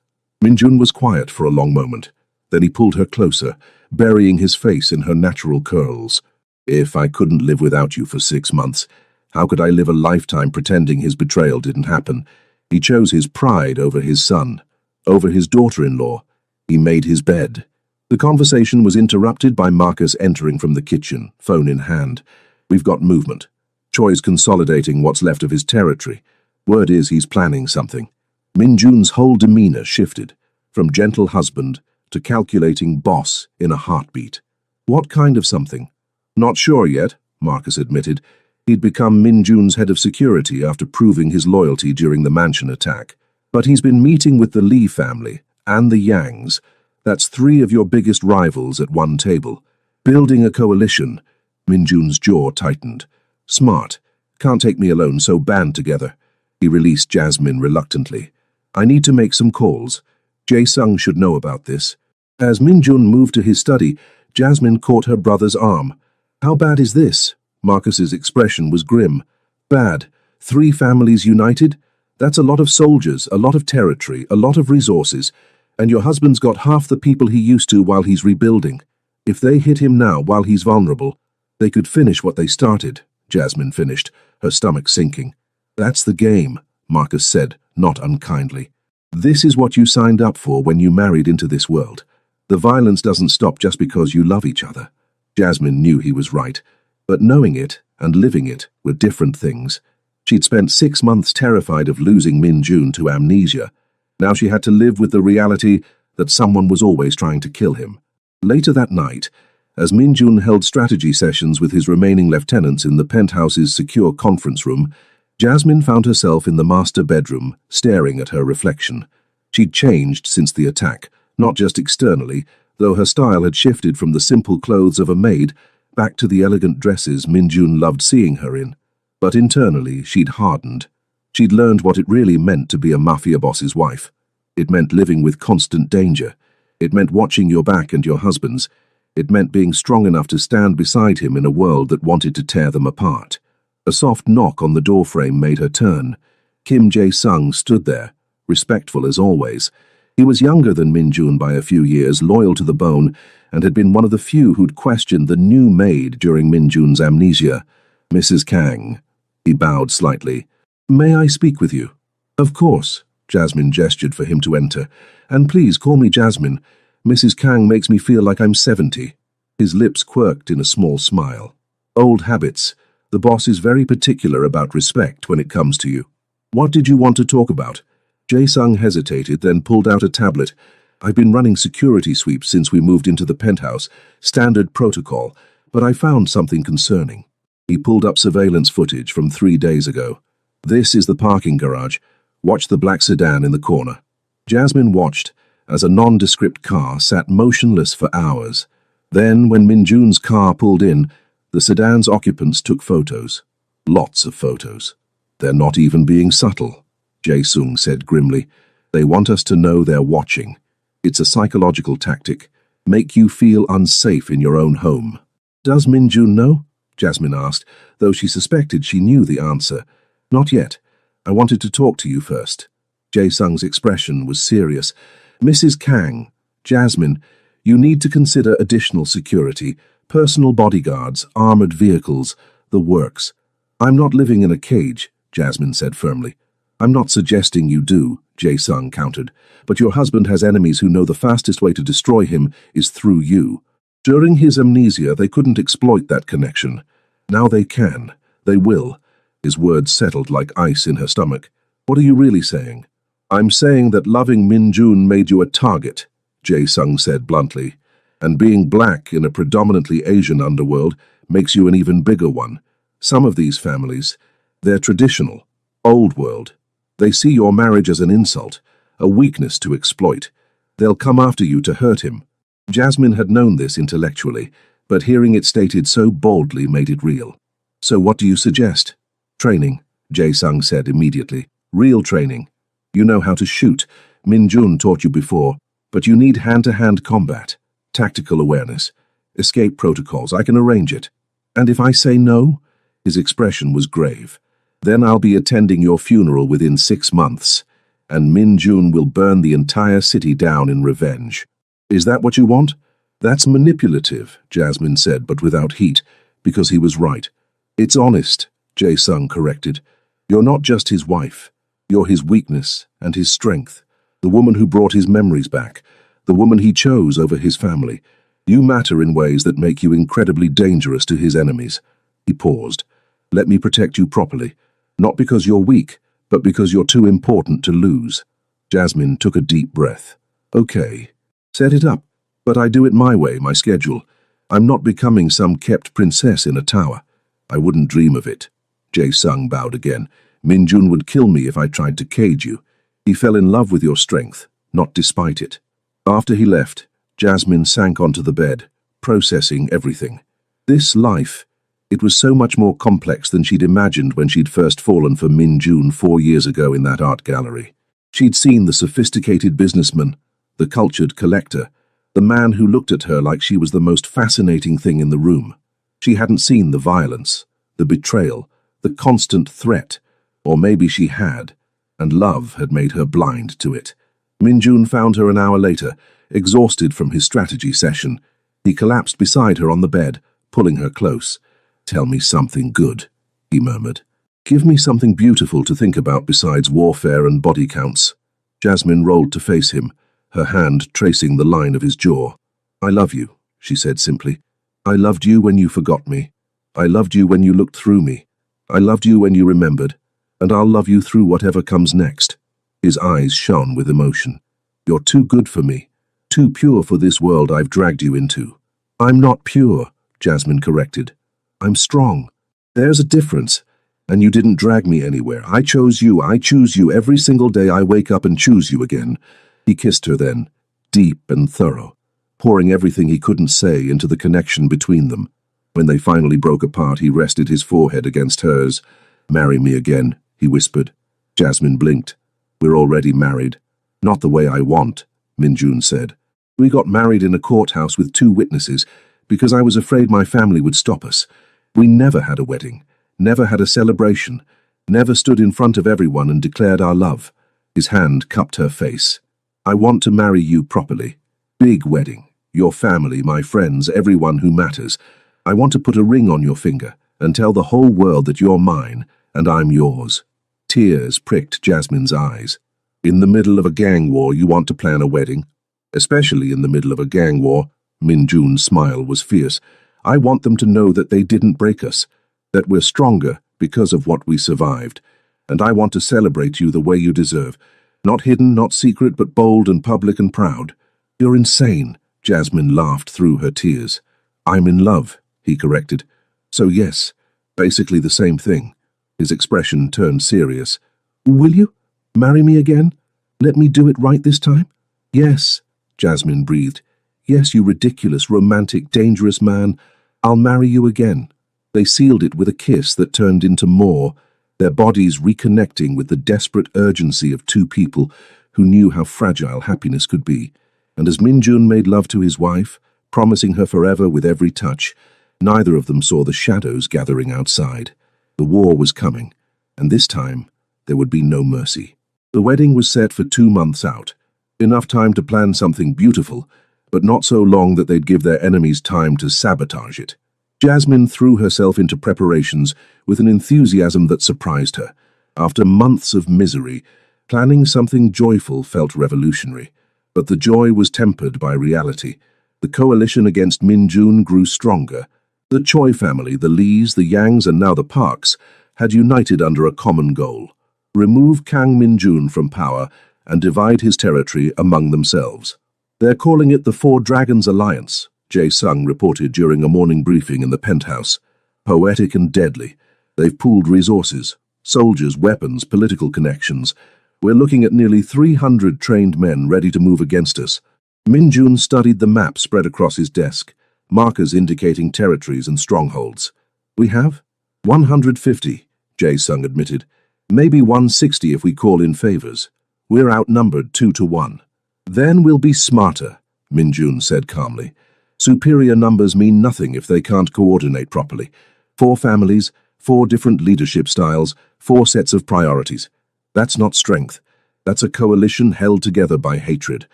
Minjun was quiet for a long moment. Then he pulled her closer, burying his face in her natural curls. "If I couldn't live without you for 6 months, how could I live a lifetime pretending his betrayal didn't happen?" He chose his pride over his son, over his daughter-in-law. He made his bed. The conversation was interrupted by Marcus entering from the kitchen, phone in hand. "We've got movement. Choi's consolidating what's left of his territory. Word is he's planning something." Minjun's whole demeanor shifted, from gentle husband to calculating boss in a heartbeat. "What kind of something?" "Not sure yet," Marcus admitted. He'd become Minjun's head of security after proving his loyalty during the mansion attack. "But he's been meeting with the Lee family and the Yangs. That's 3 of your biggest rivals at one table. Building a coalition." Minjun's jaw tightened. "Smart. Can't take me alone, so band together." He released Jasmine reluctantly. "I need to make some calls. Jae-sung should know about this." As Minjun moved to his study, Jasmine caught her brother's arm. "How bad is this?" Marcus's expression was grim. "Bad. 3 families united? That's a lot of soldiers, a lot of territory, a lot of resources. And your husband's got half the people he used to while he's rebuilding. If they hit him now while he's vulnerable, they could finish what they started," Jasmine finished, her stomach sinking. "That's the game," Marcus said, not unkindly. "This is what you signed up for when you married into this world. The violence doesn't stop just because you love each other." Jasmine knew he was right, but knowing it and living it were different things. She'd spent 6 months terrified of losing Minjun to amnesia. Now she had to live with the reality that someone was always trying to kill him. Later that night, as Minjun held strategy sessions with his remaining lieutenants in the penthouse's secure conference room, Jasmine found herself in the master bedroom, staring at her reflection. She'd changed since the attack, not just externally, though her style had shifted from the simple clothes of a maid back to the elegant dresses Minjun loved seeing her in. But internally, she'd hardened. She'd learned what it really meant to be a mafia boss's wife. It meant living with constant danger. It meant watching your back and your husband's. It meant being strong enough to stand beside him in a world that wanted to tear them apart. A soft knock on the doorframe made her turn. Kim Jae-sung stood there, respectful as always. He was younger than Minjun by a few years, loyal to the bone, and had been one of the few who'd questioned the new maid during Minjun's amnesia. "Mrs. Kang." He bowed slightly. "May I speak with you?" "Of course." Jasmine gestured for him to enter. "And please call me Jasmine. Mrs. Kang makes me feel like I'm 70. His lips quirked in a small smile. "Old habits. The boss is very particular about respect when it comes to you." "What did you want to talk about?" Jae-sung hesitated, then pulled out a tablet. "I've been running security sweeps since we moved into the penthouse. Standard protocol. But I found something concerning." He pulled up surveillance footage from 3 days ago. "This is the parking garage. Watch the black sedan in the corner." Jasmine watched as a nondescript car sat motionless for hours. Then, when Minjun's car pulled in, the sedan's occupants took photos. Lots of photos. "They're not even being subtle," Jae-sung said grimly. "They want us to know they're watching. It's a psychological tactic. make you feel unsafe in your own home. Does Minjun know? Jasmine asked, though she suspected she knew the answer. Not yet. I wanted to talk to you first. Jae-sung's expression was serious. Mrs. Kang, Jasmine, you need to consider additional security, personal bodyguards, armored vehicles, the works. I'm not living in a cage, Jasmine said firmly. I'm not suggesting you do, Jae-sung countered, but your husband has enemies who know the fastest way to destroy him is through you. During his amnesia, they couldn't exploit that connection. Now they can. They will. His words settled like ice in her stomach. What are you really saying? I'm saying that loving Minjun made you a target, Jae-sung said bluntly, and being black in a predominantly Asian underworld makes you an even bigger one. Some of these families, they're traditional, old world. They see your marriage as an insult, a weakness to exploit. They'll come after you to hurt him. Jasmine had known this intellectually, but hearing it stated so boldly made it real. So what do you suggest? Training, Jae-sung said immediately. Real training. You know how to shoot. Minjun taught you before, but you need hand-to-hand combat, tactical awareness, escape protocols. I can arrange it. And if I say no? His expression was grave. Then I'll be attending your funeral within 6 months, and Minjun will burn the entire city down in revenge. Is that what you want? That's manipulative, Jasmine said, but without heat, because he was right. It's honest, Jae-sung corrected. You're not just his wife. You're his weakness and his strength, the woman who brought his memories back, the woman he chose over his family. You matter in ways that make you incredibly dangerous to his enemies. He paused. Let me protect you properly, not because you're weak, but because you're too important to lose. Jasmine took a deep breath. Okay. Set it up, but I do it my way, my schedule. I'm not becoming some kept princess in a tower. I wouldn't dream of it. Jae-sung bowed again. Minjun would kill me if I tried to cage you. He fell in love with your strength, not despite it. After he left, Jasmine sank onto the bed, processing everything. This life, it was so much more complex than she'd imagined when she'd first fallen for Minjun 4 years ago in that art gallery. She'd seen the sophisticated businessman, the cultured collector, the man who looked at her like she was the most fascinating thing in the room. She hadn't seen the violence, the betrayal, the constant threat, or maybe she had, and love had made her blind to it. Minjun found her an hour later, exhausted from his strategy session. He collapsed beside her on the bed, pulling her close. Tell me something good, he murmured. Give me something beautiful to think about besides warfare and body counts. Jasmine rolled to face him, her hand tracing the line of his jaw. I love you, she said simply. I loved you when you forgot me. I loved you when you looked through me. I loved you when you remembered. And I'll love you through whatever comes next. His eyes shone with emotion. You're too good for me, too pure for this world I've dragged you into. I'm not pure, Jasmine corrected. I'm strong. There's a difference. And you didn't drag me anywhere. I chose you. I choose you every single day I wake up and choose you again. He kissed her then, deep and thorough, pouring everything he couldn't say into the connection between them. When they finally broke apart, he rested his forehead against hers. Marry me again, he whispered. Jasmine blinked. We're already married. Not the way I want, Minjun said. We got married in a courthouse with 2 witnesses because I was afraid my family would stop us. We never had a wedding, never had a celebration, never stood in front of everyone and declared our love. His hand cupped her face. I want to marry you properly. Big wedding. Your family, my friends, everyone who matters. I want to put a ring on your finger and tell the whole world that you're mine and I'm yours. Tears pricked Jasmine's eyes. In the middle of a gang war, you want to plan a wedding? Especially in the middle of a gang war. Minjun's smile was fierce. I want them to know that they didn't break us, that we're stronger because of what we survived. And I want to celebrate you the way you deserve. Not hidden, not secret, but bold and public and proud. You're insane, Jasmine laughed through her tears. I'm in love, he corrected. So yes, basically the same thing. His expression turned serious. Will you marry me again? Let me do it right this time? Yes, Jasmine breathed. Yes, you ridiculous, romantic, dangerous man. I'll marry you again. They sealed it with a kiss that turned into more, their bodies reconnecting with the desperate urgency of 2 people who knew how fragile happiness could be. And as Min-jun made love to his wife, promising her forever with every touch, neither of them saw the shadows gathering outside. The war was coming, and this time there would be no mercy. The wedding was set for 2 months out, enough time to plan something beautiful, but not so long that they'd give their enemies time to sabotage it. Jasmine threw herself into preparations with an enthusiasm that surprised her. After months of misery, planning something joyful felt revolutionary. But the joy was tempered by reality. The coalition against Min-jun grew stronger. The Choi family, the Lees, the Yangs, and now the Parks, had united under a common goal: remove Kang Min-jun from power and divide his territory among themselves. "They're calling it the Four Dragons Alliance," Jae-sung reported during a morning briefing in the penthouse. "Poetic and deadly. They've pooled resources, soldiers, weapons, political connections. We're looking at nearly 300 trained men ready to move against us." Min-jun studied the map spread across his desk, markers indicating territories and strongholds. "We have 150, Jae-sung admitted. "Maybe 160 if we call in favors. We're outnumbered 2-1. "Then we'll be smarter," Min-jun said calmly. "Superior numbers mean nothing if they can't coordinate properly. 4 families, 4 different leadership styles, 4 sets of priorities. That's not strength. That's a coalition held together by hatred.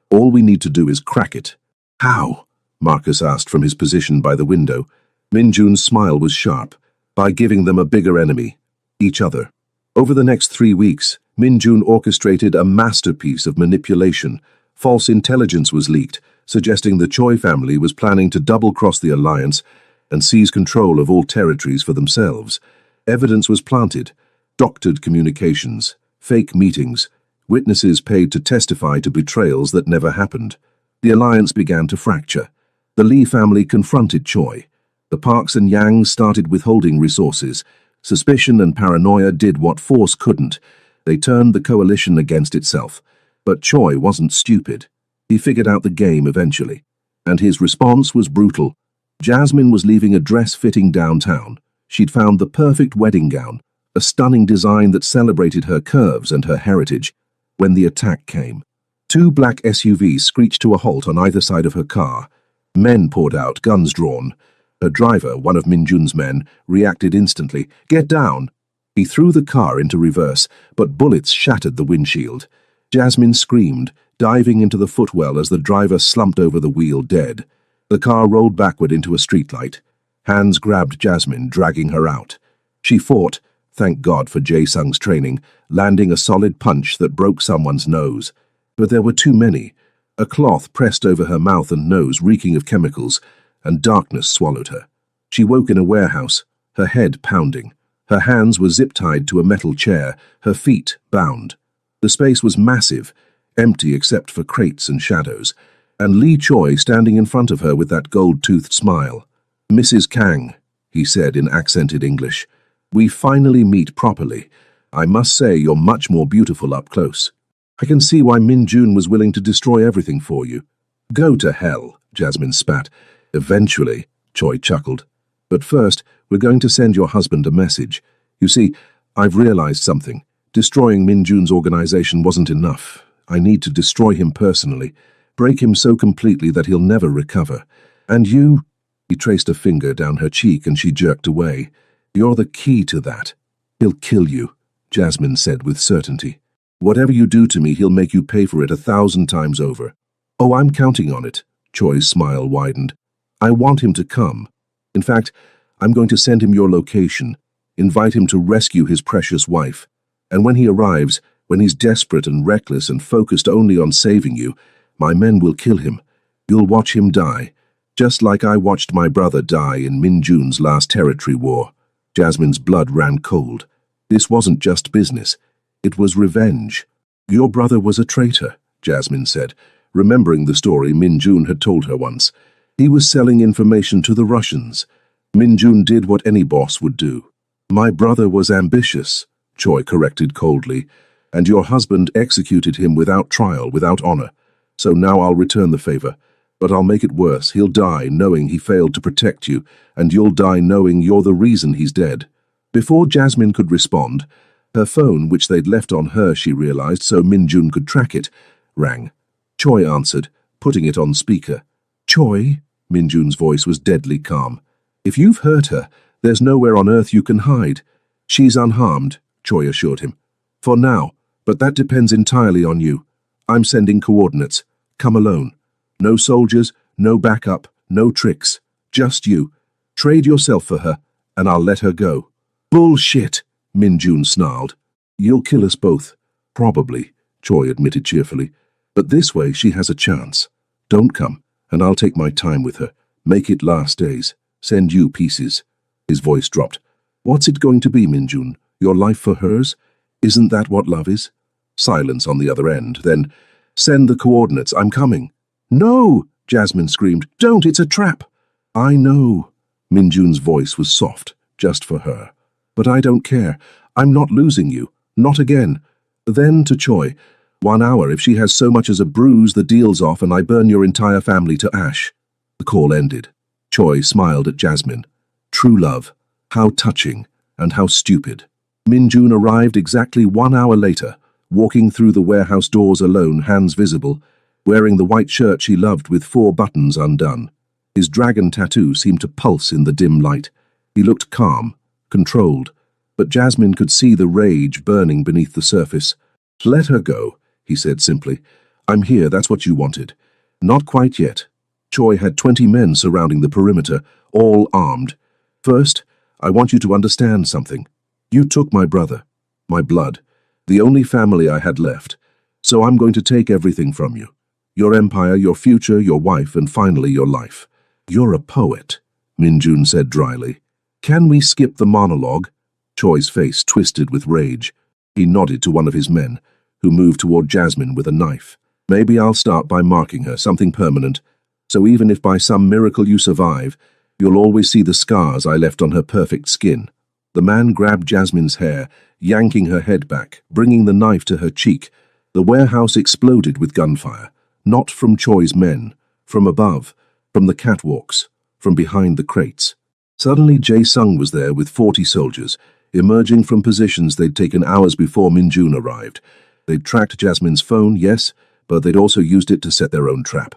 All we need to do is crack it." "How?" Marcus asked from his position by the window. Min-jun's smile was sharp. "By giving them a bigger enemy. Each other." Over the next 3 weeks, Min-jun orchestrated a masterpiece of manipulation. False intelligence was leaked, suggesting the Choi family was planning to double-cross the alliance and seize control of all territories for themselves. Evidence was planted: doctored communications, fake meetings, witnesses paid to testify to betrayals that never happened. The alliance began to fracture. The Lee family confronted Choi. The Parks and Yangs started withholding resources. Suspicion and paranoia did what force couldn't. They turned the coalition against itself. But Choi wasn't stupid. He figured out the game eventually. And his response was brutal. Jasmine was leaving a dress fitting downtown. She'd found the perfect wedding gown, a stunning design that celebrated her curves and her heritage. When the attack came, 2 black SUVs screeched to a halt on either side of her car. Men poured out, guns drawn. Her driver, one of Min-jun's men, reacted instantly. "Get down!" He threw the car into reverse, but bullets shattered the windshield. Jasmine screamed, diving into the footwell as the driver slumped over the wheel dead. The car rolled backward into a streetlight. Hands grabbed Jasmine, dragging her out. She fought, thank God for Jae-sung's training, landing a solid punch that broke someone's nose. But there were too many. A cloth pressed over her mouth and nose, reeking of chemicals, and darkness swallowed her. She woke in a warehouse, her head pounding. Her hands were zip-tied to a metal chair, her feet bound. The space was massive, empty except for crates and shadows, and Lee Choi standing in front of her with that gold-toothed smile. "Mrs. Kang," he said in accented English, "we finally meet properly. I must say you're much more beautiful up close. I can see why Min-jun was willing to destroy everything for you." "Go to hell," Jasmine spat. "Eventually," Choi chuckled. "But first, we're going to send your husband a message. You see, I've realized something. Destroying Min-jun's organization wasn't enough. I need to destroy him personally, break him so completely that he'll never recover. And you—" He traced a finger down her cheek and she jerked away. "You're the key to that." "He'll kill you," Jasmine said with certainty. "Whatever you do to me, he'll make you pay for it 1,000 times over." "Oh, I'm counting on it." Choi's smile widened. "I want him to come. In fact, I'm going to send him your location, invite him to rescue his precious wife. And when he arrives, when he's desperate and reckless and focused only on saving you, my men will kill him. You'll watch him die, just like I watched my brother die in Min-jun's last territory war." Jasmine's blood ran cold. This wasn't just business. It was revenge. "Your brother was a traitor," Jasmine said, remembering the story Min-jun had told her once. "He was selling information to the Russians. Min-jun did what any boss would do." "My brother was ambitious," Choi corrected coldly, "and your husband executed him without trial, without honor. So now I'll return the favor. But I'll make it worse. He'll die knowing he failed to protect you, and you'll die knowing you're the reason he's dead." Before Jasmine could respond, her phone, which they'd left on her, she realized, so Min-jun could track it, rang. Choi answered, putting it on speaker. Choi, Minjun's voice was deadly calm. If you've hurt her, there's nowhere on earth you can hide. She's unharmed, Choi assured him. For now, but that depends entirely on you. I'm sending coordinates. Come alone. No soldiers, no backup, no tricks. Just you. Trade yourself for her, and I'll let her go. Bullshit, Minjun snarled. You'll kill us both. Probably, Choi admitted cheerfully. But this way she has a chance. Don't come, and I'll take my time with her. Make it last days. Send you pieces. His voice dropped. What's it going to be, Minjun? Your life for hers? Isn't that what love is? Silence on the other end. Then, send the coordinates. I'm coming. No, Jasmine screamed. Don't, it's a trap. I know. Minjun's voice was soft, just for her. But I don't care. I'm not losing you. Not again. Then to Choi. 1 hour, if she has so much as a bruise, the deal's off and I burn your entire family to ash. The call ended. Choi smiled at Jasmine. True love. How touching, and how stupid. Minjun arrived exactly 1 hour later, walking through the warehouse doors alone, hands visible, wearing the white shirt she loved with 4 buttons undone. His dragon tattoo seemed to pulse in the dim light. He looked calm, controlled, but Jasmine could see the rage burning beneath the surface. Let her go, he said simply. I'm here, that's what you wanted. Not quite yet. Choi had 20 men surrounding the perimeter, all armed. First, I want you to understand something. You took my brother, my blood, the only family I had left, so I'm going to take everything from you. Your empire, your future, your wife, and finally your life. You're a poet, Minjun said dryly. Can we skip the monologue? Choi's face twisted with rage. He nodded to one of his men, who moved toward Jasmine with a knife. Maybe I'll start by marking her, something permanent, so even if by some miracle you survive, you'll always see the scars I left on her perfect skin. The man grabbed Jasmine's hair, yanking her head back, bringing the knife to her cheek. The warehouse exploded with gunfire, not from Choi's men, from above, from the catwalks, from behind the crates. Suddenly Jae-sung was there with 40 soldiers, emerging from positions they'd taken hours before Minjun arrived. They'd tracked Jasmine's phone, yes, but they'd also used it to set their own trap.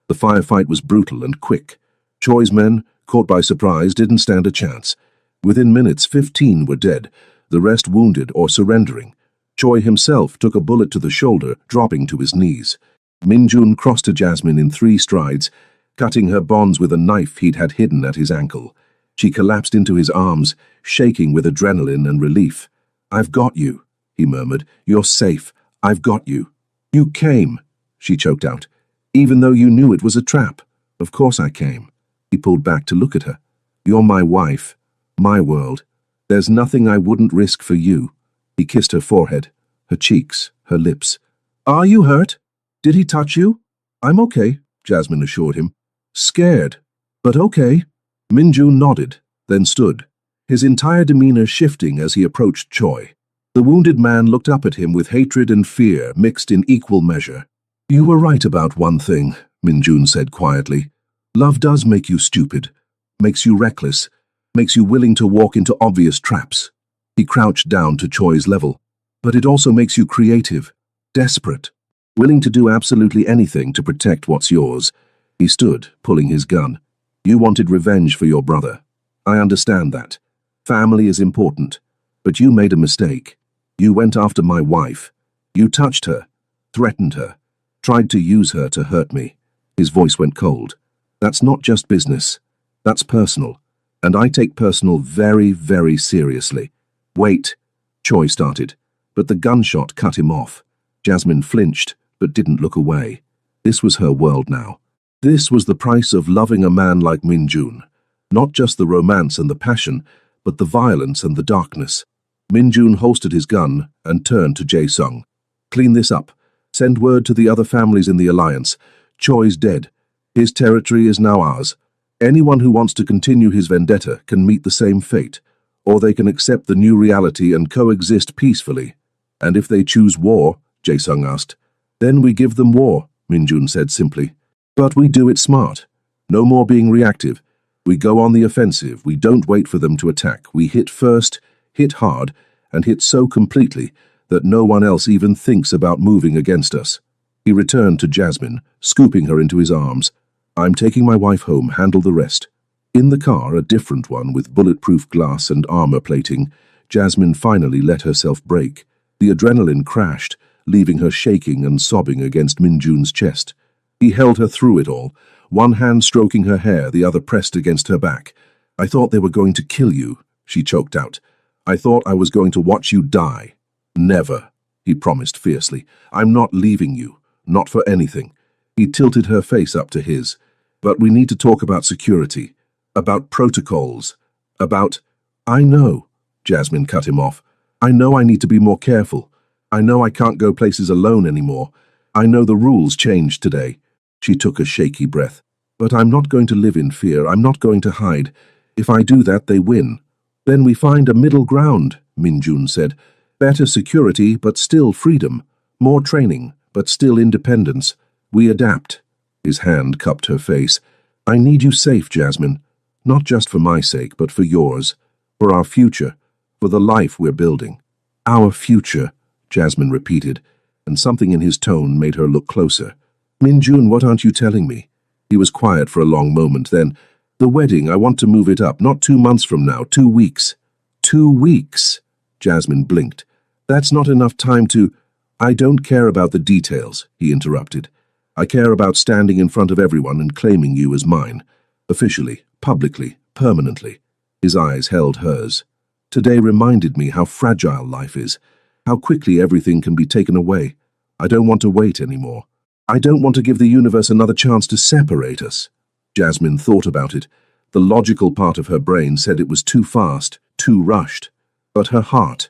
The firefight was brutal and quick. Choi's men, caught by surprise, didn't stand a chance. Within minutes, 15 were dead, the rest wounded or surrendering. Choi himself took a bullet to the shoulder, dropping to his knees. Minjun crossed to Jasmine in 3 strides, cutting her bonds with a knife he'd had hidden at his ankle. She collapsed into his arms, shaking with adrenaline and relief. I've got you, he murmured. You're safe. I've got you. You came, she choked out. Even though you knew it was a trap. Of course I came. He pulled back to look at her. You're my wife. My world. There's nothing I wouldn't risk for you. He kissed her forehead, her cheeks, her lips. Are you hurt? Did he touch you? I'm okay, Jasmine assured him. Scared, but okay. Minjun nodded, then stood, his entire demeanor shifting as he approached Choi. The wounded man looked up at him with hatred and fear mixed in equal measure. You were right about one thing, Minjun said quietly. Love does make you stupid, makes you reckless, makes you willing to walk into obvious traps. He crouched down to Choi's level. But it also makes you creative, desperate, willing to do absolutely anything to protect what's yours. He stood, pulling his gun. You wanted revenge for your brother. I understand that. Family is important. But you made a mistake. You went after my wife. You touched her, threatened her, tried to use her to hurt me. His voice went cold. That's not just business. That's personal. And I take personal very, very seriously. Wait, Choi started, but the gunshot cut him off. Jasmine flinched, but didn't look away. This was her world now. This was the price of loving a man like Minjun. Not just the romance and the passion, but the violence and the darkness. Minjun holstered his gun and turned to Jae-sung. Clean this up. Send word to the other families in the alliance. Choi's dead. His territory is now ours. Anyone who wants to continue his vendetta can meet the same fate, or they can accept the new reality and coexist peacefully. And if they choose war, Jae-sung asked, then we give them war, Minjun said simply. But we do it smart. No more being reactive. We go on the offensive. We don't wait for them to attack. We hit first, hit hard, and hit so completely that no one else even thinks about moving against us. He returned to Jasmine, scooping her into his arms. I'm taking my wife home, handle the rest. In the car, a different one with bulletproof glass and armor plating, Jasmine finally let herself break. The adrenaline crashed, leaving her shaking and sobbing against Minjun's chest. He held her through it all, one hand stroking her hair, the other pressed against her back. I thought they were going to kill you, she choked out. I thought I was going to watch you die. Never, he promised fiercely. I'm not leaving you, not for anything. He tilted her face up to his. But we need to talk about security, about protocols, about... I know, Jasmine cut him off. I know I need to be more careful. I know I can't go places alone anymore. I know the rules changed today. She took a shaky breath. But I'm not going to live in fear. I'm not going to hide. If I do that, they win. Then we find a middle ground, Minjun said. Better security, but still freedom. More training, but still independence. We adapt. His hand cupped her face. I need you safe, Jasmine. Not just for my sake, but for yours. For our future. For the life we're building. Our future, Jasmine repeated, and something in his tone made her look closer. Minjun, what aren't you telling me? He was quiet for a long moment, then, the wedding, I want to move it up, not 2 months from now, 2 weeks. 2 weeks? Jasmine blinked. That's not enough time to... I don't care about the details, he interrupted. I care about standing in front of everyone and claiming you as mine. Officially, publicly, permanently. His eyes held hers. Today reminded me how fragile life is, how quickly everything can be taken away. I don't want to wait anymore. I don't want to give the universe another chance to separate us. Jasmine thought about it. The logical part of her brain said it was too fast, too rushed. But her heart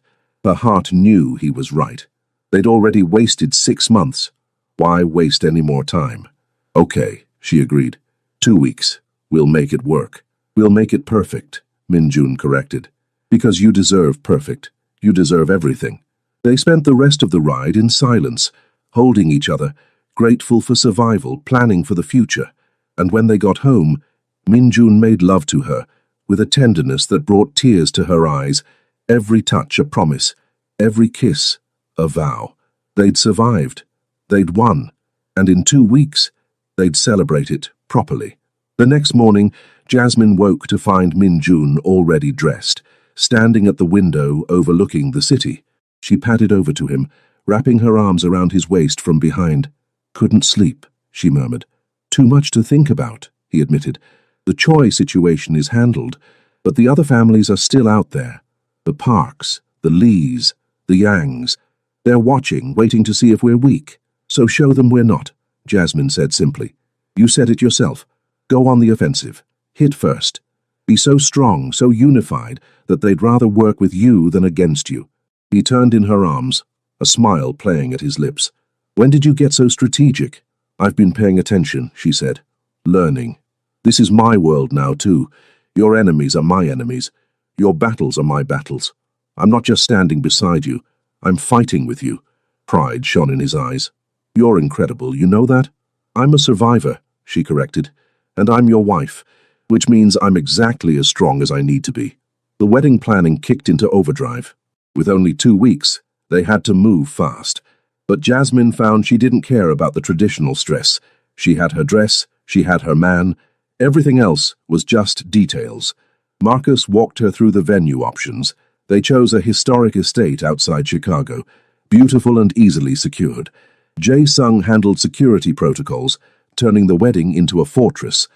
knew he was right. They'd already wasted 6 months. Why waste any more time? Okay, she agreed. 2 weeks. We'll make it work. We'll make it perfect, Minjun corrected. Because you deserve perfect. You deserve everything. They spent the rest of the ride in silence, holding each other, grateful for survival, planning for the future. And when they got home, Minjun made love to her, with a tenderness that brought tears to her eyes, every touch a promise, every kiss a vow. They'd survived. They'd won. And in 2 weeks, they'd celebrate it properly. The next morning, Jasmine woke to find Minjun already dressed, standing at the window overlooking the city. She padded over to him, wrapping her arms around his waist from behind. Couldn't sleep, she murmured. Too much to think about, he admitted. The Choi situation is handled, but the other families are still out there. The Parks, the Lees, the Yangs. They're watching, waiting to see if we're weak. So show them we're not, Jasmine said simply. You said it yourself. Go on the offensive. Hit first. Be so strong, so unified, that they'd rather work with you than against you. He turned in her arms, a smile playing at his lips. When did you get so strategic? I've been paying attention, she said. Learning. This is my world now, too. Your enemies are my enemies. Your battles are my battles. I'm not just standing beside you. I'm fighting with you. Pride shone in his eyes. You're incredible, you know that? I'm a survivor, she corrected. And I'm your wife, which means I'm exactly as strong as I need to be. The wedding planning kicked into overdrive. With only 2 weeks, they had to move fast. But Jasmine found she didn't care about the traditional stress. She had her dress, she had her man. Everything else was just details. Marcus walked her through the venue options. They chose a historic estate outside Chicago, beautiful and easily secured. Jae-sung handled security protocols, turning the wedding into a fortress.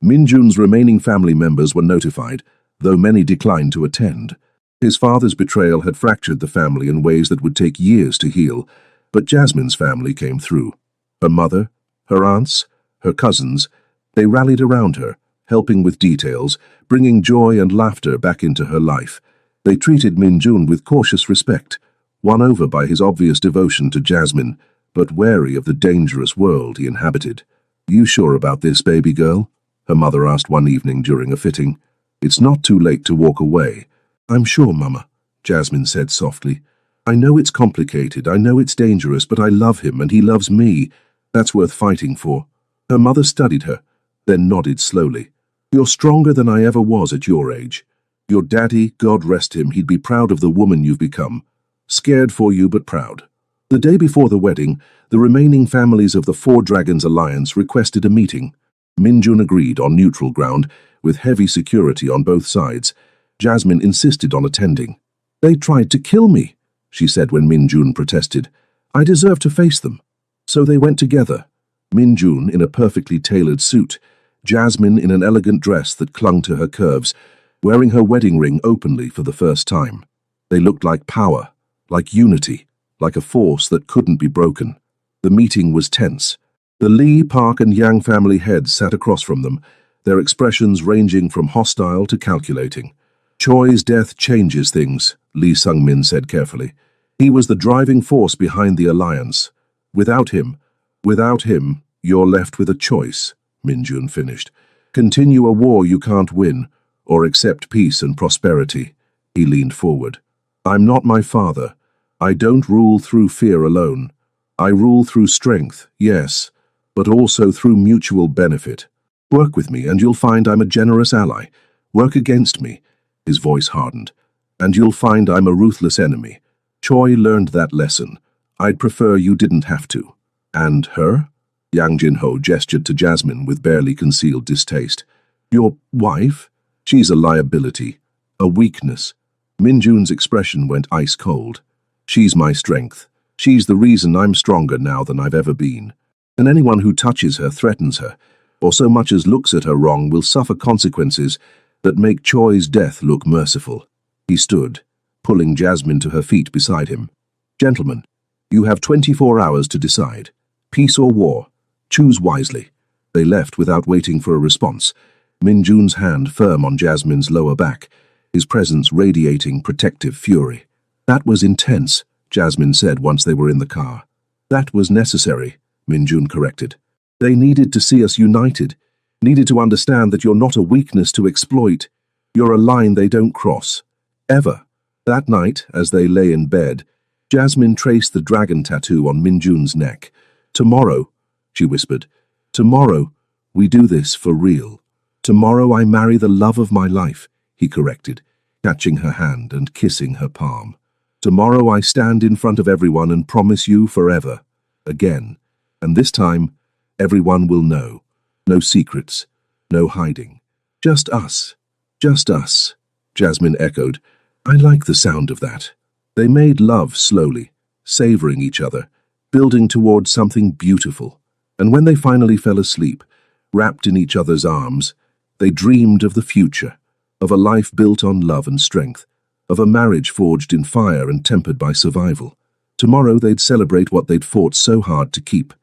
Minjun's remaining family members were notified, though many declined to attend. His father's betrayal had fractured the family in ways that would take years to heal, but Jasmine's family came through. Her mother, her aunts, her cousins, they rallied around her, helping with details, bringing joy and laughter back into her life. They treated Minjun with cautious respect, won over by his obvious devotion to Jasmine, but wary of the dangerous world he inhabited. You sure about this, baby girl? Her mother asked one evening during a fitting. It's not too late to walk away. I'm sure, Mama, Jasmine said softly. I know it's complicated, I know it's dangerous, but I love him and he loves me. That's worth fighting for. Her mother studied her, then nodded slowly. You're stronger than I ever was at your age. Your daddy, God rest him, he'd be proud of the woman you've become. Scared for you, but proud. The day before the wedding, the remaining families of the Four Dragons Alliance requested a meeting. Minjun agreed on neutral ground, with heavy security on both sides. Jasmine insisted on attending. "They tried to kill me," she said when Minjun protested. "I deserve to face them." So they went together. Minjun in a perfectly tailored suit, Jasmine in an elegant dress that clung to her curves, wearing her wedding ring openly for the first time. They looked like power, like unity, like a force that couldn't be broken. The meeting was tense. The Lee, Park and Yang family heads sat across from them, their expressions ranging from hostile to calculating. "Choi's death changes things," Lee Sung-min said carefully. "He was the driving force behind the alliance. Without him, you're left with a choice," Minjun finished. "Continue a war you can't win, or accept peace and prosperity." He leaned forward. "I'm not my father. I don't rule through fear alone. I rule through strength, yes, but also through mutual benefit. Work with me and you'll find I'm a generous ally. Work against me," his voice hardened, "and you'll find I'm a ruthless enemy. Choi learned that lesson. I'd prefer you didn't have to." "And her?" Yang Jinho gestured to Jasmine with barely concealed distaste. "Your wife? She's a liability, a weakness." Minjun's expression went ice cold. "She's my strength. She's the reason I'm stronger now than I've ever been. And anyone who touches her threatens her, or so much as looks at her wrong will suffer consequences that make Choi's death look merciful." He stood, pulling Jasmine to her feet beside him. "Gentlemen, you have 24 hours to decide. Peace or war. Choose wisely." They left without waiting for a response, Minjun's hand firm on Jasmine's lower back, his presence radiating protective fury. "That was intense," Jasmine said once they were in the car. "That was necessary," Minjun corrected. "They needed to see us united, needed to understand that you're not a weakness to exploit. You're a line they don't cross. Ever." That night, as they lay in bed, Jasmine traced the dragon tattoo on Minjun's neck. "Tomorrow," she whispered, "tomorrow, we do this for real. Tomorrow I marry the love of my life," he corrected, catching her hand and kissing her palm. "Tomorrow I stand in front of everyone and promise you forever. Again. And this time, everyone will know. No secrets, no hiding. Just us. Just us," Jasmine echoed. "I like the sound of that." They made love slowly, savoring each other, building towards something beautiful. And when they finally fell asleep, wrapped in each other's arms, they dreamed of the future, of a life built on love and strength, of a marriage forged in fire and tempered by survival. Tomorrow they'd celebrate what they'd fought so hard to keep,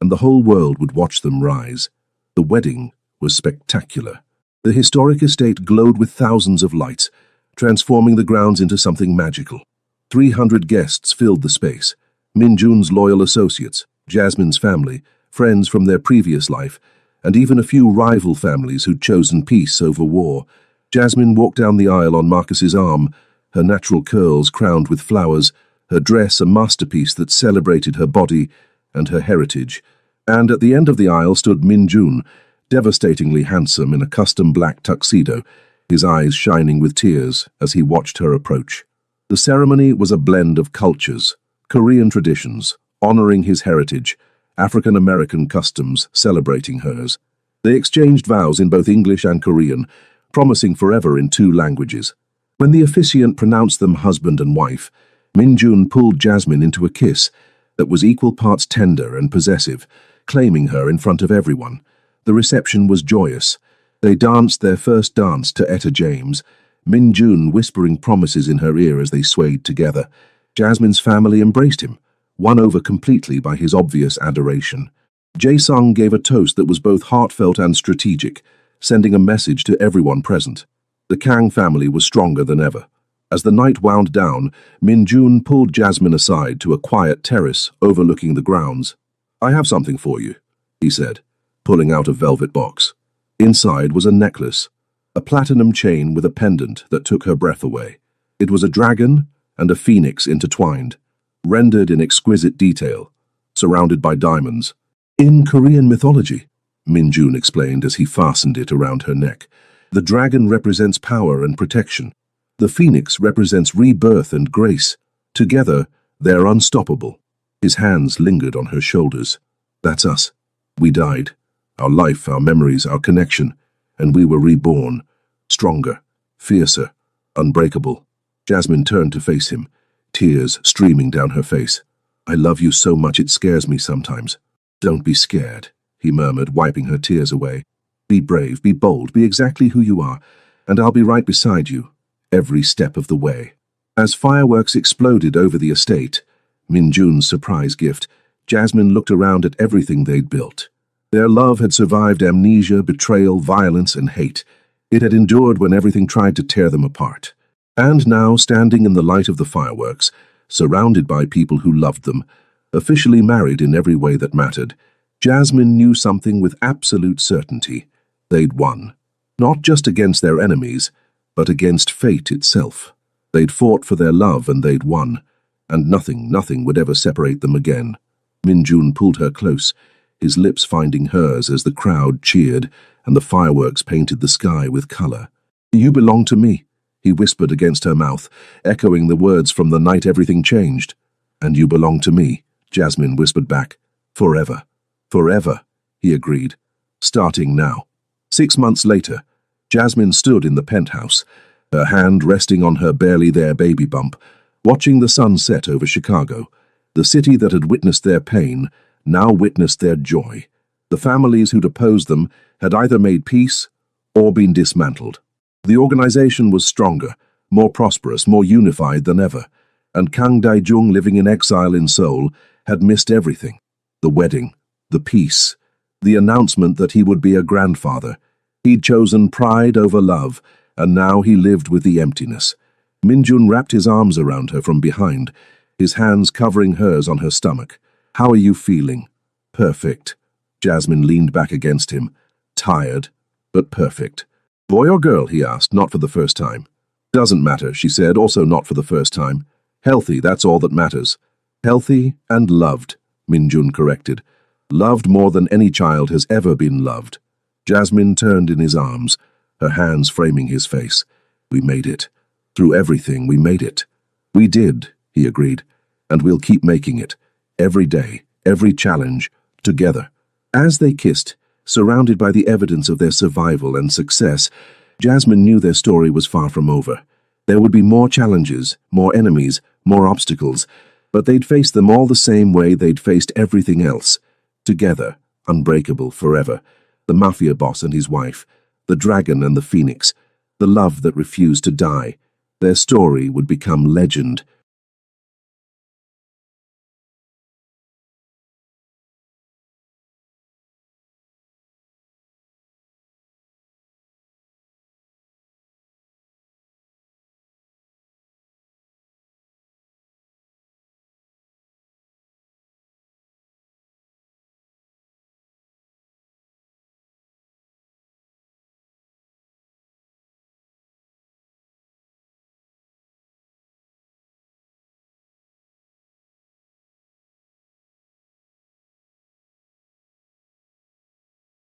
and the whole world would watch them rise. The wedding was spectacular. The historic estate glowed with thousands of lights, transforming the grounds into something magical. 300 guests filled the space. Minjun's loyal associates, Jasmine's family, friends from their previous life, and even a few rival families who'd chosen peace over war. Jasmine walked down the aisle on Marcus's arm, her natural curls crowned with flowers, her dress a masterpiece that celebrated her body and her heritage. And at the end of the aisle stood Minjun, devastatingly handsome in a custom black tuxedo, his eyes shining with tears as he watched her approach. The ceremony was a blend of cultures, Korean traditions, honoring his heritage, African-American customs celebrating hers. They exchanged vows in both English and Korean, promising forever in 2 languages. When the officiant pronounced them husband and wife, Minjun pulled Jasmine into a kiss that was equal parts tender and possessive, claiming her in front of everyone. The reception was joyous. They danced their first dance to Etta James, Minjun whispering promises in her ear as they swayed together. Jasmine's family embraced him, won over completely by his obvious adoration. Jae-sung gave a toast that was both heartfelt and strategic, sending a message to everyone present. The Kang family was stronger than ever. As the night wound down, Minjun pulled Jasmine aside to a quiet terrace overlooking the grounds. "I have something for you," he said, pulling out a velvet box. Inside was a necklace, a platinum chain with a pendant that took her breath away. It was a dragon and a phoenix intertwined, rendered in exquisite detail, surrounded by diamonds. "In Korean mythology," Minjun explained as he fastened it around her neck, "the dragon represents power and protection. The phoenix represents rebirth and grace. Together, they're unstoppable." His hands lingered on her shoulders. That's us. We died. Our life, our memories, our connection. And we were reborn. Stronger, fiercer, unbreakable. Jasmine turned to face him, tears streaming down her face. I love you so much it scares me sometimes. Don't be scared, he murmured, wiping her tears away. Be brave, be bold, be exactly who you are, and I'll be right beside you, every step of the way. As fireworks exploded over the estate, Minjun's surprise gift, Jasmine looked around at everything they'd built. Their love had survived amnesia, betrayal, violence, and hate. It had endured when everything tried to tear them apart. And now, standing in the light of the fireworks, surrounded by people who loved them, officially married in every way that mattered, Jasmine knew something with absolute certainty. They'd won. Not just against their enemies, but against fate itself. They'd fought for their love and they'd won, and nothing would ever separate them again. Minjun pulled her close, his lips finding hers as the crowd cheered and the fireworks painted the sky with color. You belong to me, he whispered against her mouth, echoing the words from the night everything changed. And you belong to me, Jasmine whispered back. Forever. Forever, he agreed. Starting now. 6 months later, Jasmine stood in the penthouse, her hand resting on her barely there baby bump, watching the sun set over Chicago. The city that had witnessed their pain now witnessed their joy. The families who'd opposed them had either made peace or been dismantled. The organization was stronger, more prosperous, more unified than ever, and Kang Daijung, living in exile in Seoul, had missed everything. The wedding, the peace, the announcement that he would be a grandfather. He'd chosen pride over love, and now he lived with the emptiness. Minjun wrapped his arms around her from behind, his hands covering hers on her stomach. How are you feeling? Perfect. Jasmine leaned back against him. Tired, but perfect. Boy or girl, he asked, not for the first time. Doesn't matter, she said, also not for the first time. Healthy, that's all that matters. Healthy and loved, Minjun corrected. Loved more than any child has ever been loved. Jasmine turned in his arms, her hands framing his face. We made it. Through everything, we made it. We did, he agreed, and we'll keep making it. Every day, every challenge, together. As they kissed, surrounded by the evidence of their survival and success, Jasmine knew their story was far from over. There would be more challenges, more enemies, more obstacles, but they'd face them all the same way they'd faced everything else. Together, unbreakable forever. The Mafia boss and his wife, the dragon and the phoenix, the love that refused to die. Their story would become legend,